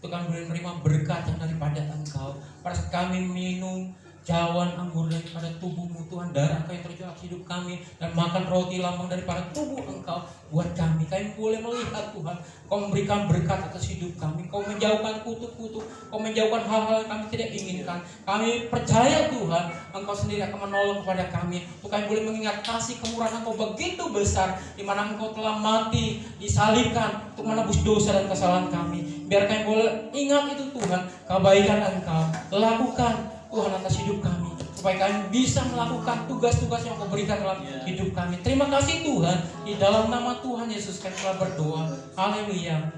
untuk kami boleh menerima berkat yang daripada Engkau. Pada saat kami minum cawan anggur daripada tubuh-Mu Tuhan, darah Kau yang terjun atas hidup kami, dan makan roti lambang daripada tubuh Engkau buat kami. Kami boleh melihat Tuhan, Kau memberikan berkat atas hidup kami. Kau menjauhkan kutuk-kutuk, Kau menjauhkan hal-hal yang kami tidak inginkan. Kami percaya Tuhan, Engkau sendiri akan menolong kepada kami, untuk kami boleh mengingat kasih kemurahan Engkau begitu besar, di mana Engkau telah mati, disalibkan untuk menebus dosa dan kesalahan kami. Biar kami boleh ingat itu Tuhan, kebaikan Engkau lakukan Tuhan atas hidup kami, supaya kami bisa melakukan tugas-tugas yang Kau berikan dalam hidup kami. Terima kasih Tuhan, di dalam nama Tuhan Yesus kami telah berdoa. Haleluya.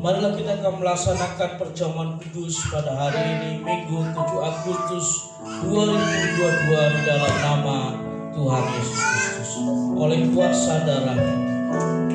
Marilah kita akan melaksanakan perjamuan kudus pada hari ini, Minggu 7 Agustus 2022, di dalam nama Tuhan Yesus Kristus, oleh kuasa darah-Nya. Benar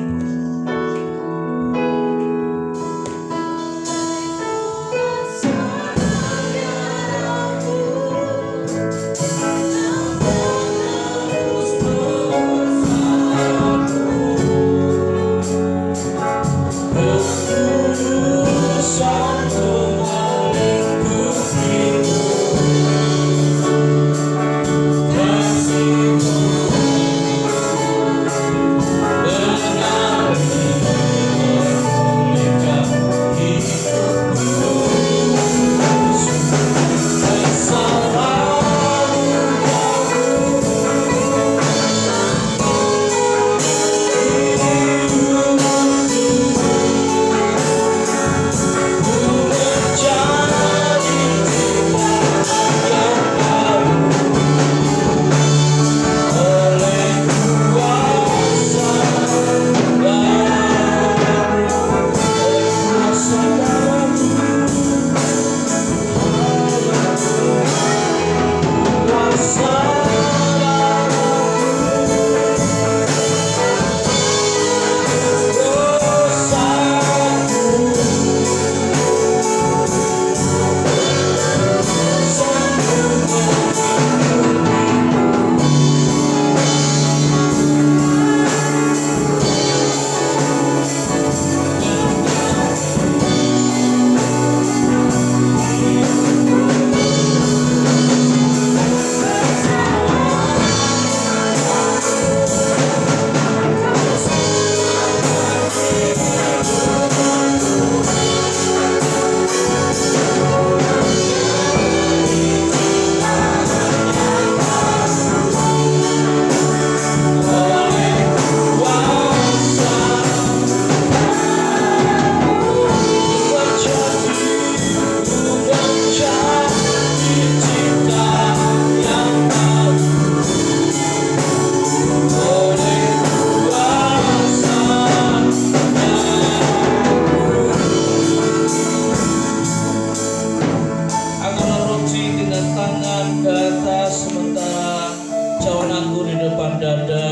di depan dada,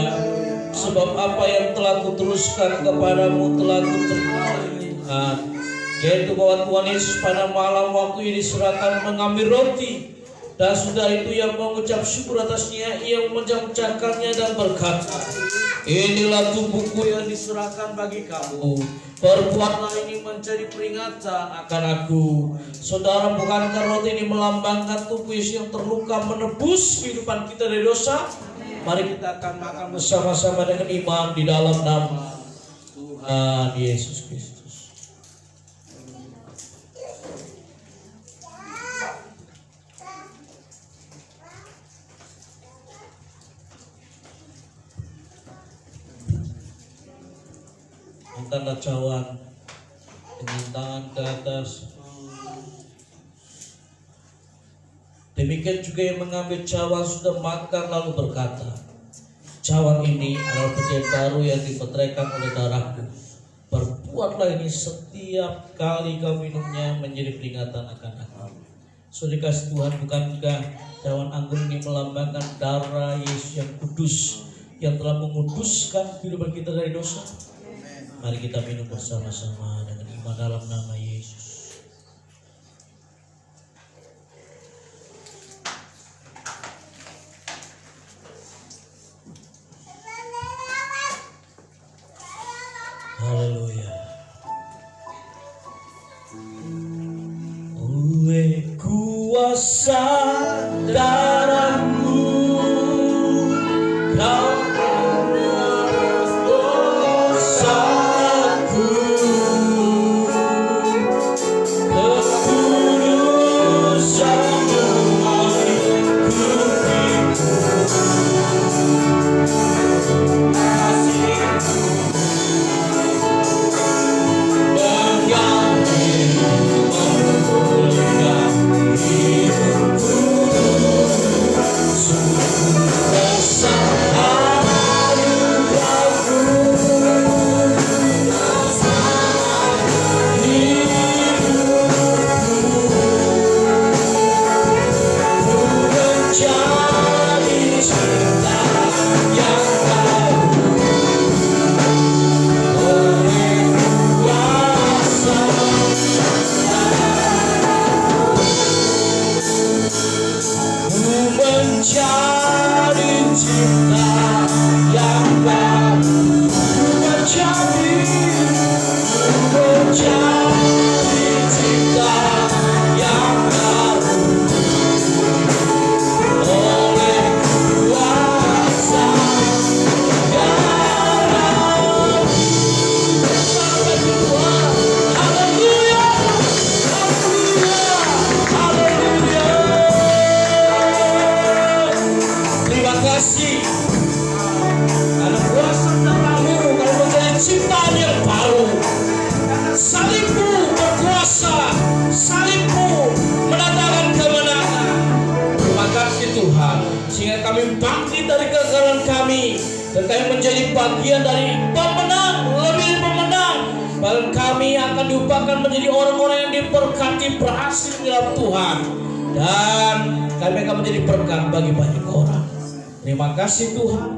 sebab apa yang telah kuteruskan kepadamu telah kuterima Tuhan, yaitu bahwa Tuhan Yesus pada malam waktu ini diserahkan mengambil roti, dan sudah itu ia mengucap syukur atasnya, ia memecah-mecahkannya dan berkata, inilah tubuhku yang diserahkan bagi kamu, perbuatlah ini menjadi peringatan akan aku. Saudara, bukankah roti ini melambangkan tubuh Yesus yang terluka menebus kehidupan kita dari dosa? Mari kita akan makan bersama-sama dengan iman di dalam nama Tuhan Yesus Kristus. Tanda cawan dengan tangan ke atas. Demikian juga yang mengambil cawan sudah makan lalu berkata, cawan ini adalah perjanjian baru yang dimeteraikan oleh darahku. Perbuatlah ini setiap kali kau minumnya menjadi peringatan akan aku. Saudara kasih Tuhan, bukankah cawan anggur ini melambangkan darah Yesus yang kudus, yang telah menguduskan kehidupan kita dari dosa? Mari kita minum bersama-sama dengan iman dalam nama Yesus. Haleluya. Oleh kuasa darah-Mu Kau bagian dari pemenang, lebih pemenang. Bahkan kami akan diubahkan menjadi orang-orang yang diberkati, berhasil di dalam Tuhan, dan kami akan menjadi berkat bagi banyak orang. Terima kasih Tuhan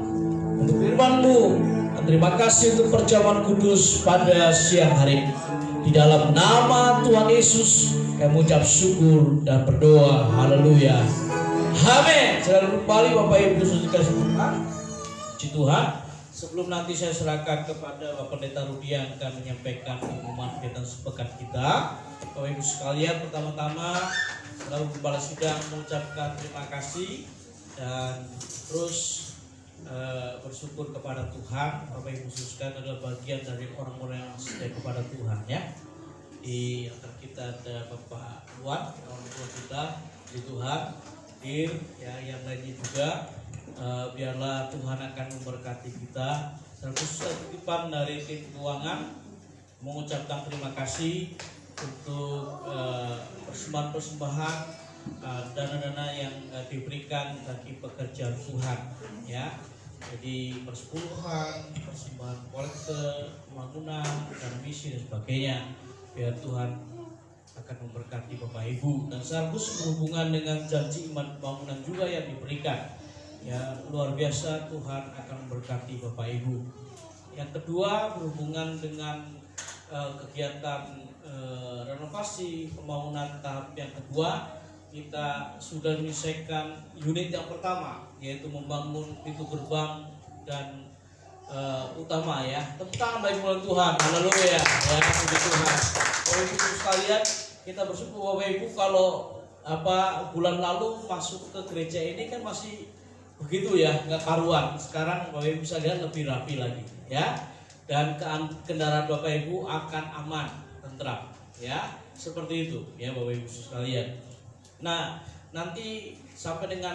untuk firman-Mu, dan terima kasih untuk perjamuan kudus pada siang hari ini. Di dalam nama Tuhan Yesus kami mengucap syukur dan berdoa. Haleluya. Amin. Selalu kembali Bapak Ibu Saudara kasih Tuhan. Puji Tuhan. Sebelum nanti saya serahkan kepada Bapak Pendeta Rudi yang akan menyampaikan pengumuman kegiatan sepekan kita, Bapak Ibu sekalian, pertama-tama selalu Kepala Sidang mengucapkan terima kasih dan terus bersyukur kepada Tuhan. Bapak Ibu khususkan adalah bagian dari orang-orang yang setia kepada Tuhan ya. Di antara kita ada Bapak Luan, orang tua kita di Tuhan, Dir, ya, yang lainnya juga. Biarlah Tuhan akan memberkati kita. Dan khusus titipan dari tim keuangan mengucapkan terima kasih untuk persembahan-persembahan dana-dana yang diberikan bagi pekerjaan Tuhan ya. Jadi persepuluhan, persembahan kolektor, pembangunan, dan misi dan sebagainya. Biar Tuhan akan memberkati Bapak Ibu. Dan sekaligus berhubungan dengan janji iman pembangunan juga yang diberikan. Ya, luar biasa Tuhan akan memberkati Bapak Ibu. Yang kedua berhubungan dengan kegiatan renovasi pembangunan tahap yang kedua, kita sudah menyelesaikan unit yang pertama, yaitu membangun pintu gerbang dan utama ya. Tepuk tangan bagi Tuhan, haleluya ya, puji Tuhan. Bapak Ibu sekalian, kita bersyukur Bapak Ibu kalau bulan lalu masuk ke gereja ini kan masih begitu ya, nggak karuan. Sekarang Bapak Ibu bisa lihat lebih rapi lagi ya, dan kendaraan Bapak Ibu akan aman, tentram ya, seperti itu ya Bapak Ibu sekalian. Nah, nanti sampai dengan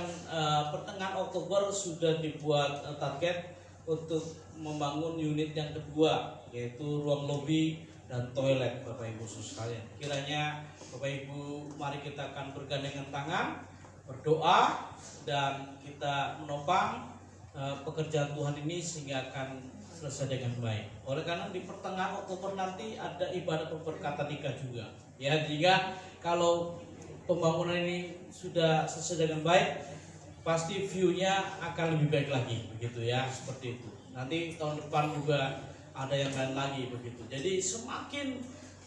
pertengahan Oktober sudah dibuat target untuk membangun unit yang kedua, yaitu ruang lobi dan toilet Bapak Ibu sekalian. Kiranya Bapak Ibu, mari kita akan bergandengan tangan, berdoa, dan kita menopang pekerjaan Tuhan ini sehingga akan selesai dengan baik. Oleh karena di pertengahan Oktober nanti ada ibadah pemberkatan nikah juga ya, jika kalau pembangunan ini sudah selesai dengan baik, pasti view-nya akan lebih baik lagi, begitu ya, seperti itu. Nanti tahun depan juga ada yang lain lagi, begitu. Jadi semakin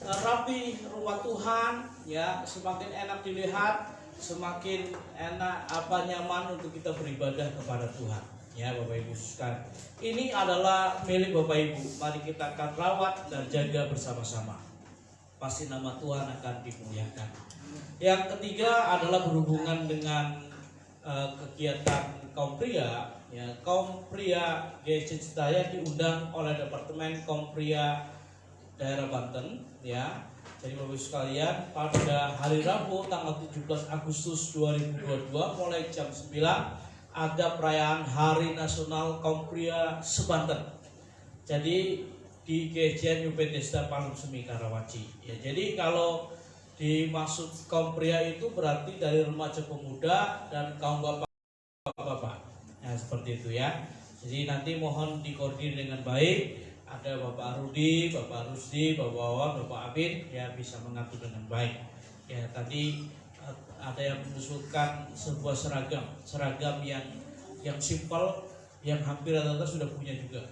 rapi rumah Tuhan, ya, semakin enak dilihat, semakin enak nyaman untuk kita beribadah kepada Tuhan, ya Bapak Ibu sekalian. Ini adalah milik Bapak Ibu. Mari kita akan rawat dan jaga bersama-sama. Pasti nama Tuhan akan dimuliakan. Yang ketiga adalah berhubungan dengan kegiatan kaum pria. Ya, kaum pria GC Citaya diundang oleh Departemen Kaum Pria Daerah Banten. Ya, jadi Bapak Ibu sekalian, pada hari Rabu tanggal 17 Agustus 2022 mulai jam 9 ada perayaan Hari Nasional Kaum Pria Sebanten. Jadi di GC Bethesda Palung Semi Karawaci. Ya, jadi kalau dimaksud kaum pria itu berarti dari remaja pemuda dan kaum bapak-bapak. Nah, seperti itu ya. Jadi nanti mohon dikoordinir dengan baik. Ada Bapak Rudi, Bapak Rusdi, Bapak Wawan, Bapak Abid ya, bisa mengatur dengan baik. Ya, tadi ada yang mengusulkan sebuah seragam yang simpel, yang hampir rata-rata sudah punya juga.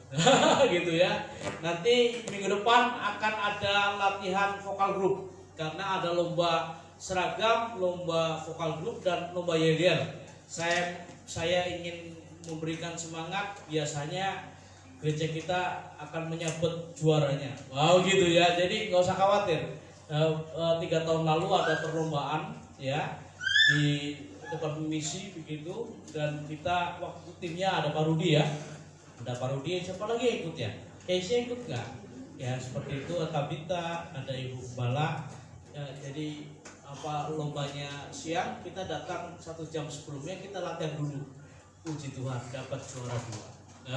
Gitu ya. Nanti minggu depan akan ada latihan vokal group. Karena ada lomba seragam, lomba vokal grup, dan lomba yel-yel. Saya ingin memberikan semangat. Biasanya gereja kita akan menyabet juaranya. Wow, gitu ya. Jadi nggak usah khawatir. 3 tahun lalu ada perlombaan ya di depan misi begitu, dan kita waktu timnya ada Pak Rudi ya. Ada Pak Rudi, siapa lagi yang ikut ya? Keisha ikut nggak? Ya seperti itu. Tabita, ada Ibu Bala. Ya, jadi lombanya siang, kita datang 1 jam sebelumnya, kita latihan dulu. Puji Tuhan, dapat juara 2.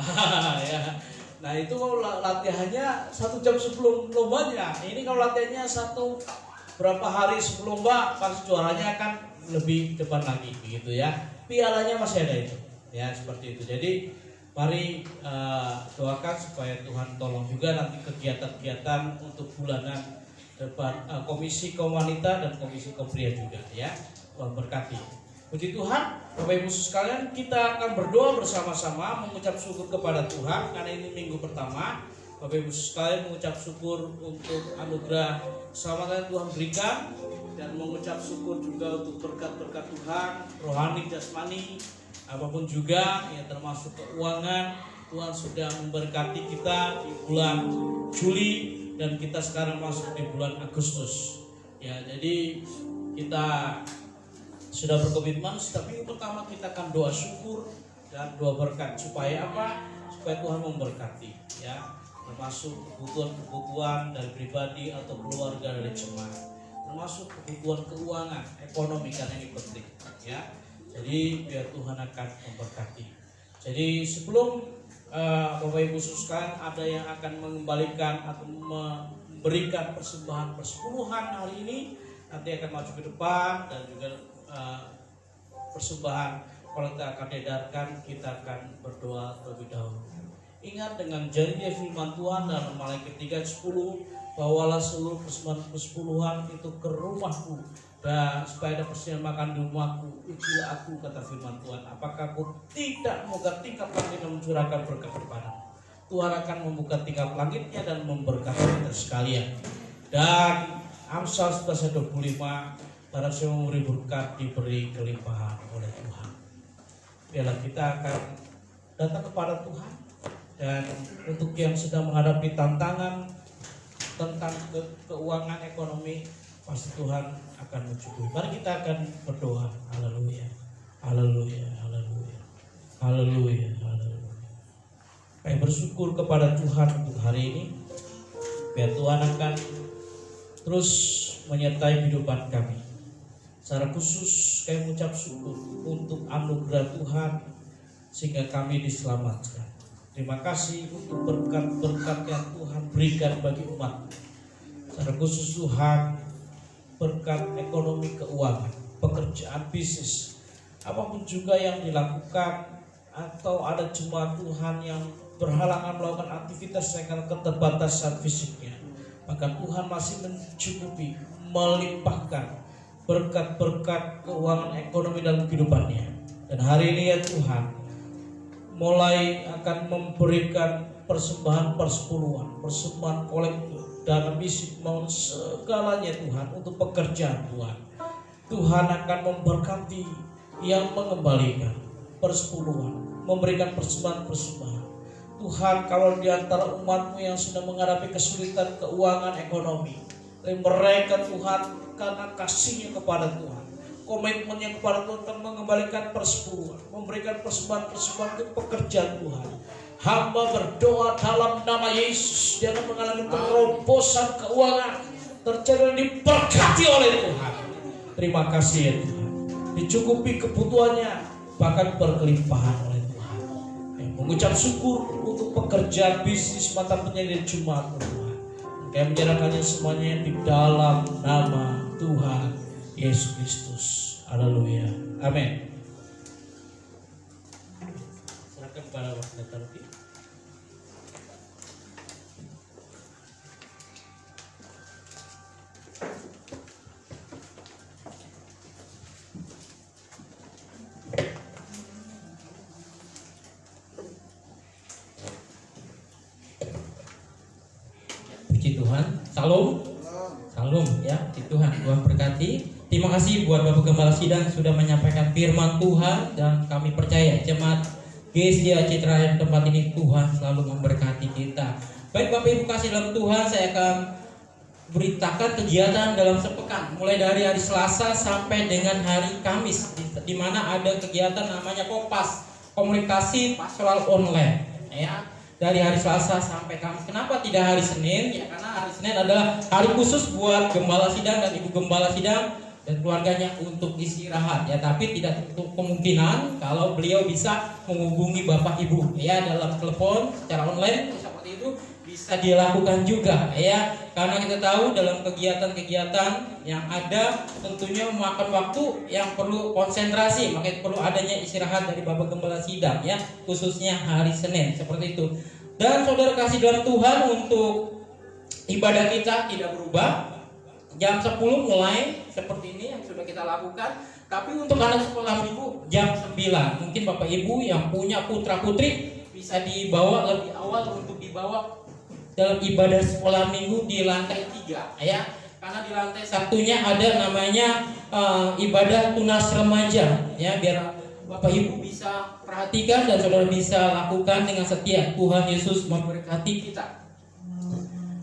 Ya. Nah itu latihannya 1 jam sebelum lombanya. Ini kalau latihannya berapa hari sebelum lomba, pasti juaranya akan lebih depan lagi, begitu ya. Pialanya masih ada itu, ya seperti itu. Jadi mari doakan supaya Tuhan tolong juga nanti kegiatan-kegiatan untuk bulanan depan komisi kaum wanita dan komisi kaum pria juga ya. Tuhan berkati. Puji Tuhan, Bapak Ibu sekalian, kita akan berdoa bersama-sama mengucap syukur kepada Tuhan karena ini minggu pertama. Bapak Ibu sekalian mengucap syukur untuk anugerah keselamatan Tuhan berikan, dan mengucap syukur juga untuk berkat-berkat Tuhan, rohani, jasmani, apapun juga ya, termasuk keuangan. Tuhan sudah memberkati kita di bulan Juli, dan kita sekarang masuk di bulan Agustus. Ya, jadi kita sudah berkomitmen setiap minggu pertama kita akan doa syukur dan doa berkat supaya apa? Supaya Tuhan memberkati ya, termasuk kebutuhan dari pribadi atau keluarga dari jemaat, termasuk kebutuhan keuangan, ekonomi, karena ini penting ya. Jadi biar Tuhan akan memberkati. Jadi sebelum Bapak Ibu sekalian, ada yang akan mengembalikan atau memberikan persembahan persepuluhan hari ini, nanti akan maju ke depan, dan juga persembahan kalau kita akan edarkan, kita akan berdoa terlebih dahulu. Ingat dengan janji firman Tuhan dalam Malaikat 3:10, bawalah seluruh persembahan persepuluhan itu ke rumahku Dan supaya ada persediaan makan di rumahku, itulah aku, kata firman Tuhan. Apakah aku tidak membuka tingkap langit dan mencurahkan berkat kepadamu? Tuhan akan membuka tingkap langitnya dan memberkati kita sekalian. Dan Amsal 11:25, barang siapa memberi berkat diberi kelimpahan oleh Tuhan. Biarlah kita akan datang kepada Tuhan. Dan untuk yang sedang menghadapi tantangan tentang keuangan ekonomi, pasti Tuhan akan mencukupi. Mari kita akan berdoa. Haleluya, haleluya, haleluya, haleluya, haleluya. Kami bersyukur kepada Tuhan untuk hari ini. Biar Tuhan akan terus menyertai kehidupan kami. Secara khusus kami mengucap syukur untuk anugerah Tuhan sehingga kami diselamatkan. Terima kasih untuk berkat-berkat yang Tuhan berikan bagi umat. Secara khusus Tuhan, berkat ekonomi keuangan, pekerjaan bisnis, apapun juga yang dilakukan, atau ada jemaat Tuhan yang berhalangan melakukan aktivitas karena keterbatasan fisiknya, maka Tuhan masih mencukupi, melimpahkan berkat-berkat keuangan ekonomi dalam kehidupannya. Dan hari ini ya Tuhan, mulai akan memberikan persembahan persepuluhan, persembahan kolektif, dana misi, mau segalanya Tuhan untuk pekerjaan Tuhan. Tuhan akan memberkati yang mengembalikan persepuluhan, memberikan persembahan-persembahan. Tuhan, kalau di antara umat-Mu yang sedang menghadapi kesulitan keuangan ekonomi, mereka Tuhan karena kasihnya kepada Tuhan, komitmennya kepada Tuhan akan mengembalikan persepuluhan, memberikan persembahan-persembahan untuk pekerjaan Tuhan. Hamba berdoa dalam nama Yesus, dia akan mengalami terobosan keuangan, terjadi dan diberkati oleh Tuhan. Terima kasih ya Tuhan, dicukupi kebutuhannya, bahkan berkelimpahan oleh Tuhan. Mengucap syukur untuk pekerjaan bisnis mata penyediaan Jumat Tuhan. Kami menyerahkannya semuanya di dalam nama Tuhan Yesus Kristus. Haleluya. Amin. Serahkan kepada wakil terlebih. Puji Tuhan. Salam. Salam ya, puji Tuhan. Tuhan berkati. Terima kasih buat Bapak Gembala Sidang sudah menyampaikan firman Tuhan, dan kami percaya jemaat GSJ Citra yang tempat ini Tuhan selalu memberkati kita. Baik Bapak Ibu kasih dalam Tuhan, saya akan beritakan kegiatan dalam sepekan mulai dari hari Selasa sampai dengan hari Kamis, di mana ada kegiatan namanya Kopas, komunikasi pastoral online ya. Dari hari Selasa sampai Kamis. Kenapa tidak hari Senin? Ya karena hari Senin adalah hari khusus buat Gembala Sidang dan Ibu Gembala Sidang dan keluarganya untuk istirahat ya. Tapi tidak tertutup kemungkinan kalau beliau bisa menghubungi Bapak Ibu ya dalam telepon secara online seperti itu bisa dilakukan juga ya. Karena kita tahu dalam kegiatan-kegiatan yang ada tentunya memakan waktu yang perlu konsentrasi, makanya perlu adanya istirahat dari Bapak Gembala Sidang ya, khususnya hari Senin seperti itu. Dan saudara kasih dalam Tuhan, untuk ibadah kita tidak berubah, jam 10 mulai seperti ini yang sudah kita lakukan. Tapi untuk anak sekolah minggu jam 9. Mungkin Bapak Ibu yang punya putra putri bisa dibawa lebih awal untuk dibawa dalam ibadah sekolah minggu di lantai 3 ya. Karena di lantai satunya ada namanya ibadah tunas remaja ya, biar Bapak Ibu bisa perhatikan dan saudara bisa lakukan dengan setia. Tuhan Yesus memberkati kita.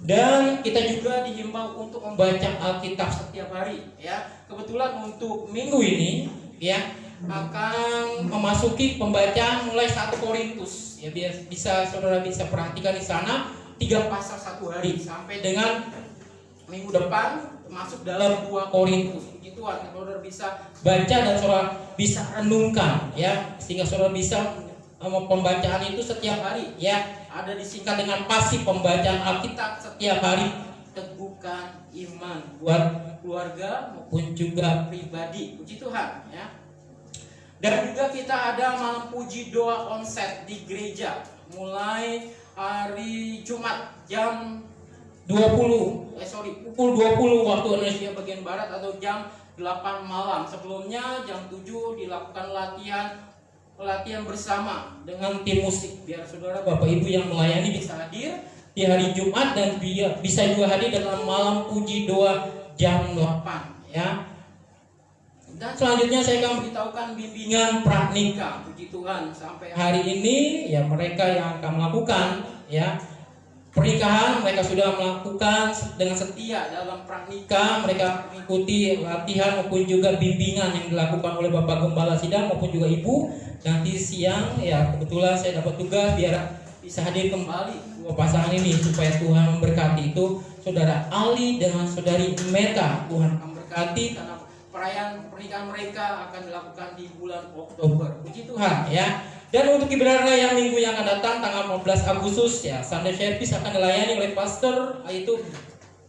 Dan kita juga dihimbau untuk membaca Alkitab setiap hari ya. Kebetulan untuk minggu ini ya akan memasuki pembacaan mulai 1 Korintus ya, biar bisa saudara bisa perhatikan di sana 3 pasal 1 hari sampai dengan minggu depan masuk dalam 2 Korintus. Begitu saudara bisa baca dan saudara bisa renungkan ya, sehingga saudara bisa pembacaan itu setiap hari ya. Ada disingkat dengan pasif pembacaan Alkitab setiap hari, teguhkan iman buat keluarga maupun juga pribadi. Puji Tuhan ya. Dan juga kita ada malam puji doa onset di gereja mulai hari Jumat jam pukul 20 waktu Indonesia bagian barat atau jam 8 malam. Sebelumnya jam 7 dilakukan latihan bersama dengan tim musik, biar saudara Bapak Ibu yang melayani bisa hadir di hari Jumat dan bisa juga hadir dalam malam puji doa jam 8 ya. Dan selanjutnya saya akan beritahukan bimbingan pranikah. Puji Tuhan, sampai hari ini ya mereka yang akan melakukan ya pernikahan, mereka sudah melakukan dengan setia dalam pranikah. Mereka mengikuti latihan maupun juga bimbingan yang dilakukan oleh Bapak Gembala Sidang maupun juga Ibu. Nanti siang ya kebetulan saya dapat tugas biar bisa hadir kembali dua pasangan ini supaya Tuhan memberkati. Itu Saudara Ali dengan Saudari Meta. Tuhan akan berkati karena perayaan pernikahan mereka akan dilakukan di bulan Oktober. Puji Tuhan ya. Dan untuk ibadah raya minggu yang akan datang tanggal 15 Agustus ya, Sunday service akan dilayani oleh pastor yaitu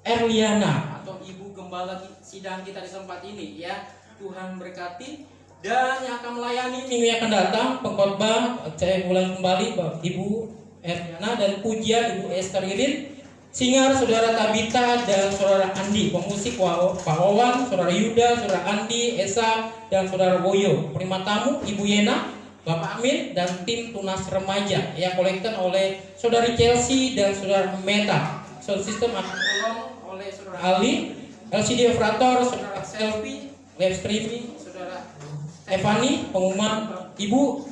Erliana atau Ibu Gembala Sidang kita di tempat ini ya. Tuhan berkati. Dan yang akan melayani minggu yang akan datang pengkhotbah saya ulang kembali Ibu Erliana dan pujian Ibu Esther Irin. Singar Saudara Tabita dan Saudara Andi, pemusik Pak Wawan, Saudara Yuda, Saudara Andi, Esa, dan Saudara Boyo. Penerima tamu Ibu Yena, Bapak Amin, dan tim Tunas Remaja yang kolektor oleh Saudari Chelsea dan Saudara Meta. Sound system akan tolong oleh Saudara Ali, LCD operator Saudara Selfie, live streaming Saudara Evani, pengumuman Ibu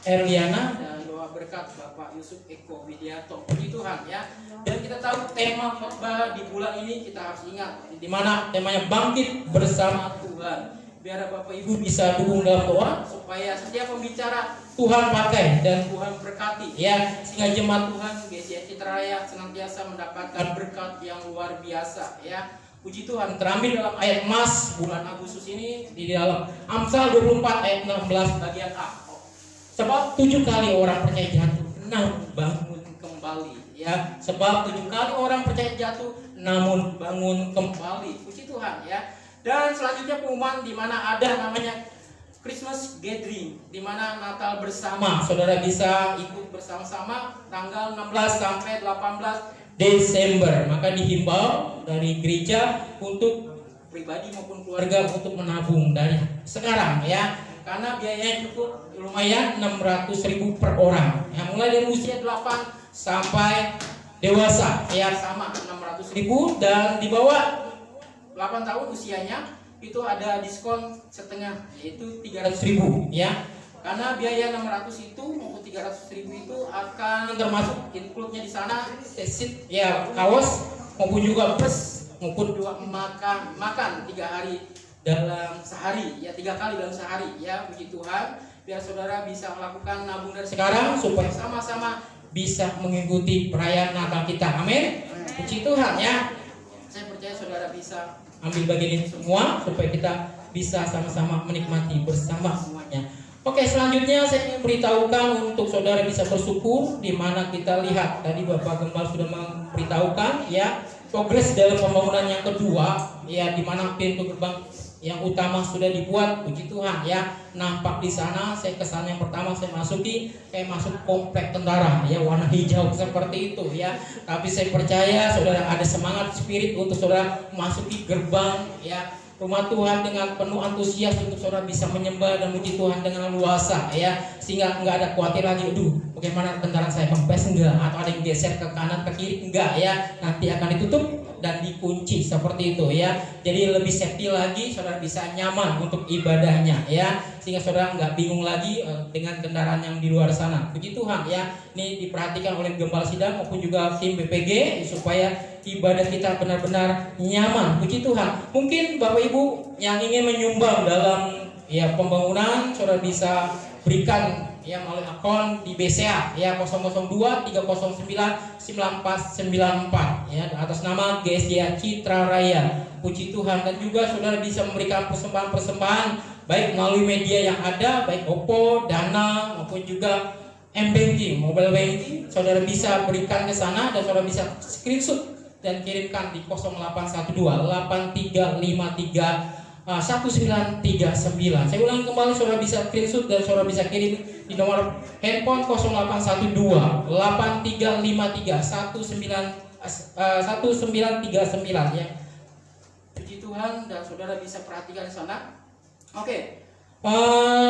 Erliana, dan doa berkat Bapak Yusuf Eko Widianto. Puji Tuhan ya. Dan kita tahu tema khotbah di bulan ini kita harus ingat, di mana temanya bangkit bersama Tuhan. Biar Bapak Ibu bisa dukung dalam doa supaya setiap pembicara Tuhan pakai dan Tuhan berkati ya, sehingga jemaat Tuhan GCI Citra Raya senantiasa mendapatkan berkat yang luar biasa ya. Puji Tuhan, terambil dalam ayat emas bulan Agustus ini di dalam Amsal 24 ayat 16 bagian A. Sebab 7 kali orang percaya jatuh, namun bangun kembali ya. Sebab 7 kali orang percaya jatuh, namun bangun kembali. Puji Tuhan ya. Dan selanjutnya pengumuman di mana ada namanya Christmas Gathering, di mana Natal bersama. Saudara bisa ikut bersama-sama tanggal 16 sampai 18 Desember. Maka dihimbau dari gereja untuk pribadi maupun keluarga untuk menabung dari sekarang ya. Karena biayanya cukup lumayan 600.000 per orang. Yang mulai dari usia 8 sampai dewasa ya sama 600.000, dan di bawah 8 tahun usianya itu ada diskon setengah yaitu 300.000 ya. Karena biaya 600 itu maupun 300.000 itu akan termasuk include-nya di sana seat ya, kaos maupun juga bus maupun juga makan 3 hari dalam sehari ya, 3 kali dalam sehari ya. Puji Tuhan, biar saudara bisa melakukan nabung dari sekarang supaya sama-sama bisa mengikuti perayaan Natal kita. Amin. Puji Tuhan ya. Saya percaya saudara bisa ambil bagian ini semua supaya kita bisa sama-sama menikmati bersama semuanya. Oke, selanjutnya saya ingin beritahukan untuk saudara bisa bersyukur, di mana kita lihat tadi Bapak Gembala sudah memberitahukan ya progres dalam pembangunan yang kedua ya, di mana pintu gerbang yang utama sudah dibuat. Puji Tuhan ya. Nampak di sana saya kesan yang pertama saya masuki kayak masuk komplek tentara ya, warna hijau seperti itu ya. Tapi saya percaya saudara ada semangat spirit untuk saudara masuki gerbang ya rumah Tuhan dengan penuh antusias untuk saudara bisa menyembah dan puji Tuhan dengan luasa ya, sehingga enggak ada khawatir lagi, aduh bagaimana kendaraan saya kempes enggak, atau ada yang geser ke kanan ke kiri enggak ya. Nanti akan ditutup dan dikunci seperti itu ya. Jadi lebih safety lagi, saudara bisa nyaman untuk ibadahnya ya, sehingga saudara nggak bingung lagi dengan kendaraan yang di luar sana. Puji Tuhan ya. Ini diperhatikan oleh Gembala Sidang maupun juga tim BPG supaya ibadah kita benar-benar nyaman. Puji Tuhan. Mungkin Bapak Ibu yang ingin menyumbang dalam ya pembangunan, saudara bisa berikan ya melalui akun di BCA ya 002 309 9494 ya atas nama GSJ Citra Raya. Puji Tuhan. Dan juga saudara bisa memberikan persembahan-persembahan baik melalui media yang ada, baik OPPO, Dana maupun juga M-Banking, mobile banking. Saudara bisa berikan ke sana dan saudara bisa screenshot dan kirimkan di 0812 8353 1939. Saya ulangi kembali, saudara bisa screenshot dan saudara bisa kirim di nomor handphone 0812 8353 1939 ya. Puji Tuhan, dan saudara bisa perhatikan di sana. Oke.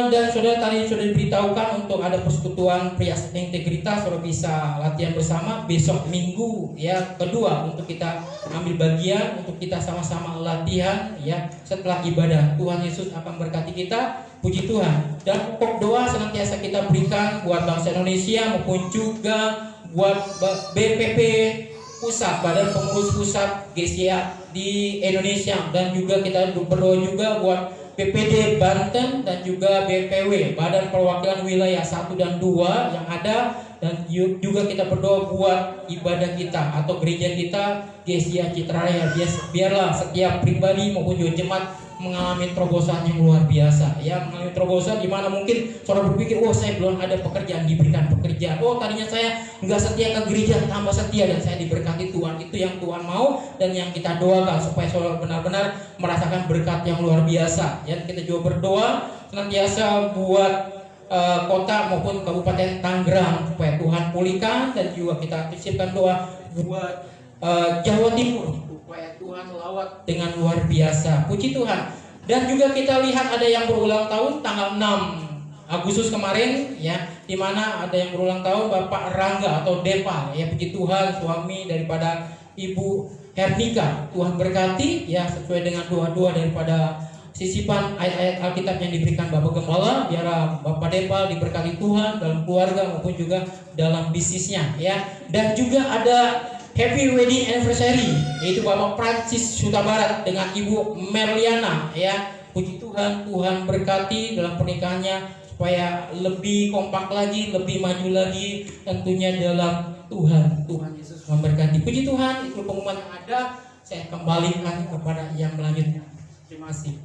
Dan saudara tadi sudah diberitahukan untuk ada persekutuan pria integritas, saudara bisa latihan bersama besok Minggu ya kedua untuk kita ambil bagian, untuk kita sama-sama latihan ya setelah ibadah. Tuhan Yesus akan berkati kita. Puji Tuhan. Dan pokok doa senantiasa kita berikan buat bangsa Indonesia maupun juga buat BPP pusat, Badan Pengurus Pusat GCA di Indonesia, dan juga kita berdoa juga buat BPD Banten dan juga BPW Badan Perwakilan Wilayah 1 dan 2 yang ada, dan juga kita berdoa buat ibadah kita atau gereja kita GCA Citra Raya. Biarlah setiap pribadi maupun juga jemaat mengalami terobosan yang luar biasa ya, mengalami terobosan di mana mungkin saudara berpikir, oh saya belum ada pekerjaan, diberikan pekerjaan, oh tadinya saya nggak setia ke gereja, tambah setia dan saya diberkati Tuhan. Itu yang Tuhan mau dan yang kita doakan supaya saudara benar-benar merasakan berkat yang luar biasa ya. Kita juga berdoa senantiasa buat kota maupun Kabupaten Tangerang supaya Tuhan pulihkan, dan juga kita sisipkan doa buat Jawa Timur supaya Tuhan lawat dengan luar biasa. Puji Tuhan. Dan juga kita lihat ada yang berulang tahun tanggal 6 Agustus kemarin ya, di mana ada yang berulang tahun Bapak Rangga atau Depal ya. Puji Tuhan, suami daripada Ibu Hernika. Tuhan berkati ya, sesuai dengan doa-doa daripada sisipan ayat-ayat Alkitab yang diberikan Bapak Gembala. Biar Bapak Depal diberkati Tuhan dalam keluarga maupun juga dalam bisnisnya ya. Dan juga ada happy wedding anniversary, yaitu Bapak Francis Huta Barat dengan Ibu Merliana ya. Puji Tuhan, Tuhan berkati dalam pernikahannya supaya lebih kompak lagi, lebih maju lagi tentunya dalam Tuhan. Tuhan Yesus memberkati. Puji Tuhan. Itu pengumuman yang ada, saya kembalikan kepada yang melanjutkan. Terima kasih.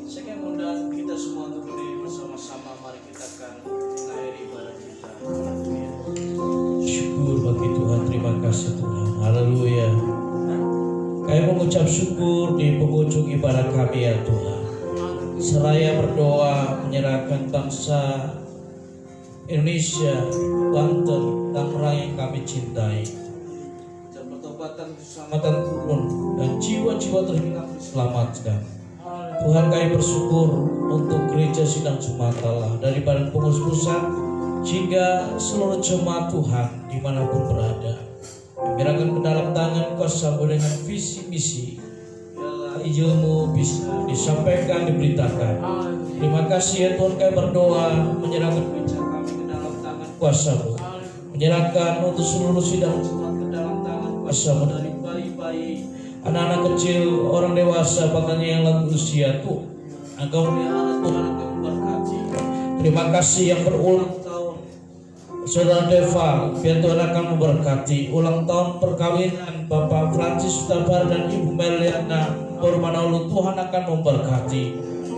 Saya akan undang kita semua untuk berdiri bersama-sama. Mari kita akan mengakhiri ibadah kita. Syukur bagi Tuhan, terima kasih Tuhan. Haleluya. Kami mengucap syukur di penghujung ibadah kami ya Tuhan. Seraya berdoa menyerahkan bangsa Indonesia, Banten, Tangerang yang kami cintai. Dan pertobatan keselamatan turun dan jiwa-jiwa terhilang diselamatkan. Tuhan, kami bersyukur untuk gereja Sidang Sumatera dari Badan Pengurus Pusat hingga seluruh jemaat Tuhan dimanapun berada. Menyerahkan ke dalam tangan kuasa dengan visi misi. Biarlah ilmu bisa disampaikan, diberitakan. Terima kasih ya Tuhan, kami berdoa menyerahkan gereja kami ke dalam tangan kuasa-Mu. Menyerahkan untuk seluruh sidang jemaat ke dalam tangan kuasa-Mu, dari bayi-bayi, anak-anak kecil, orang dewasa, bahkan yang lanjut usia Tuhan. Engkau melihara Tuhan, Engkau memberkati. Terima kasih yang berulang tahun Saudara Deva, biar Tuhan akan memberkati. Ulang tahun perkawinan Bapak Francis Huta Barat dan Ibu Merliana Purmanolu, Tuhan akan memberkati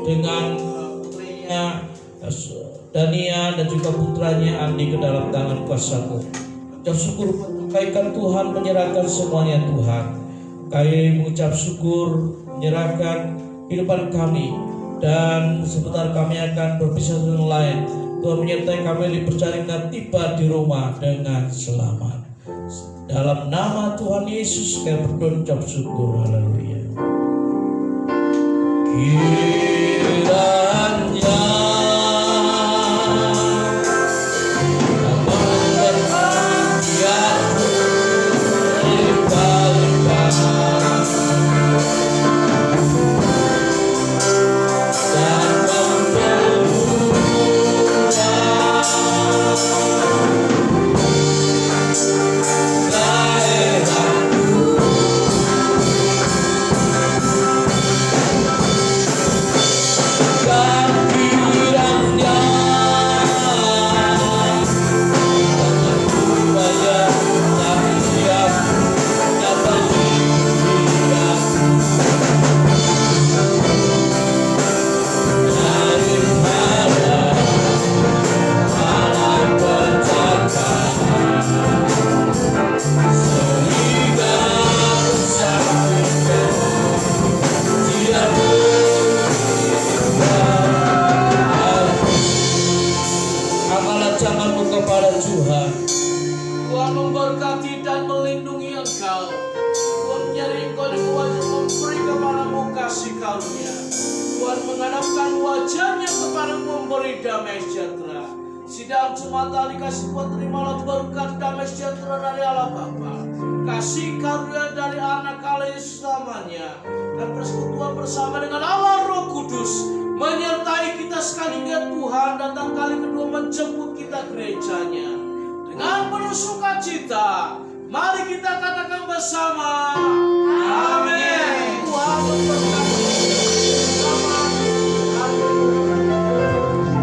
dengan putrinya Dania dan juga putranya Andi ke dalam tangan kuasa-Mu. Ucap syukur kebaikan Tuhan, menyerahkan semuanya Tuhan. Kami mengucap syukur menyerahkan kehidupan kami, dan sebentar kami akan berpisah dengan lain. Tuhan menyertai kami di perjalanan tiba di rumah dengan selamat. Dalam nama Tuhan Yesus kami berdoa, ucap syukur. Haleluya. Kiranya kasih karunia. Tuhan menghadapkan wajahnya kepada memberi damai sejahtera. Sidang jemaat ahli kasih Tuhan, terimalah berkat damai sejahtera dari Allah Bapa, kasih karunia dari anak Allah Yesus namanya, dan persekutuan bersama dengan Allah Roh Kudus menyertai kita sekali hingga Tuhan datang kali kedua menjemput kita gerejanya. Dengan penuh sukacita, mari kita katakan bersama, amin. Tuhan memberkati.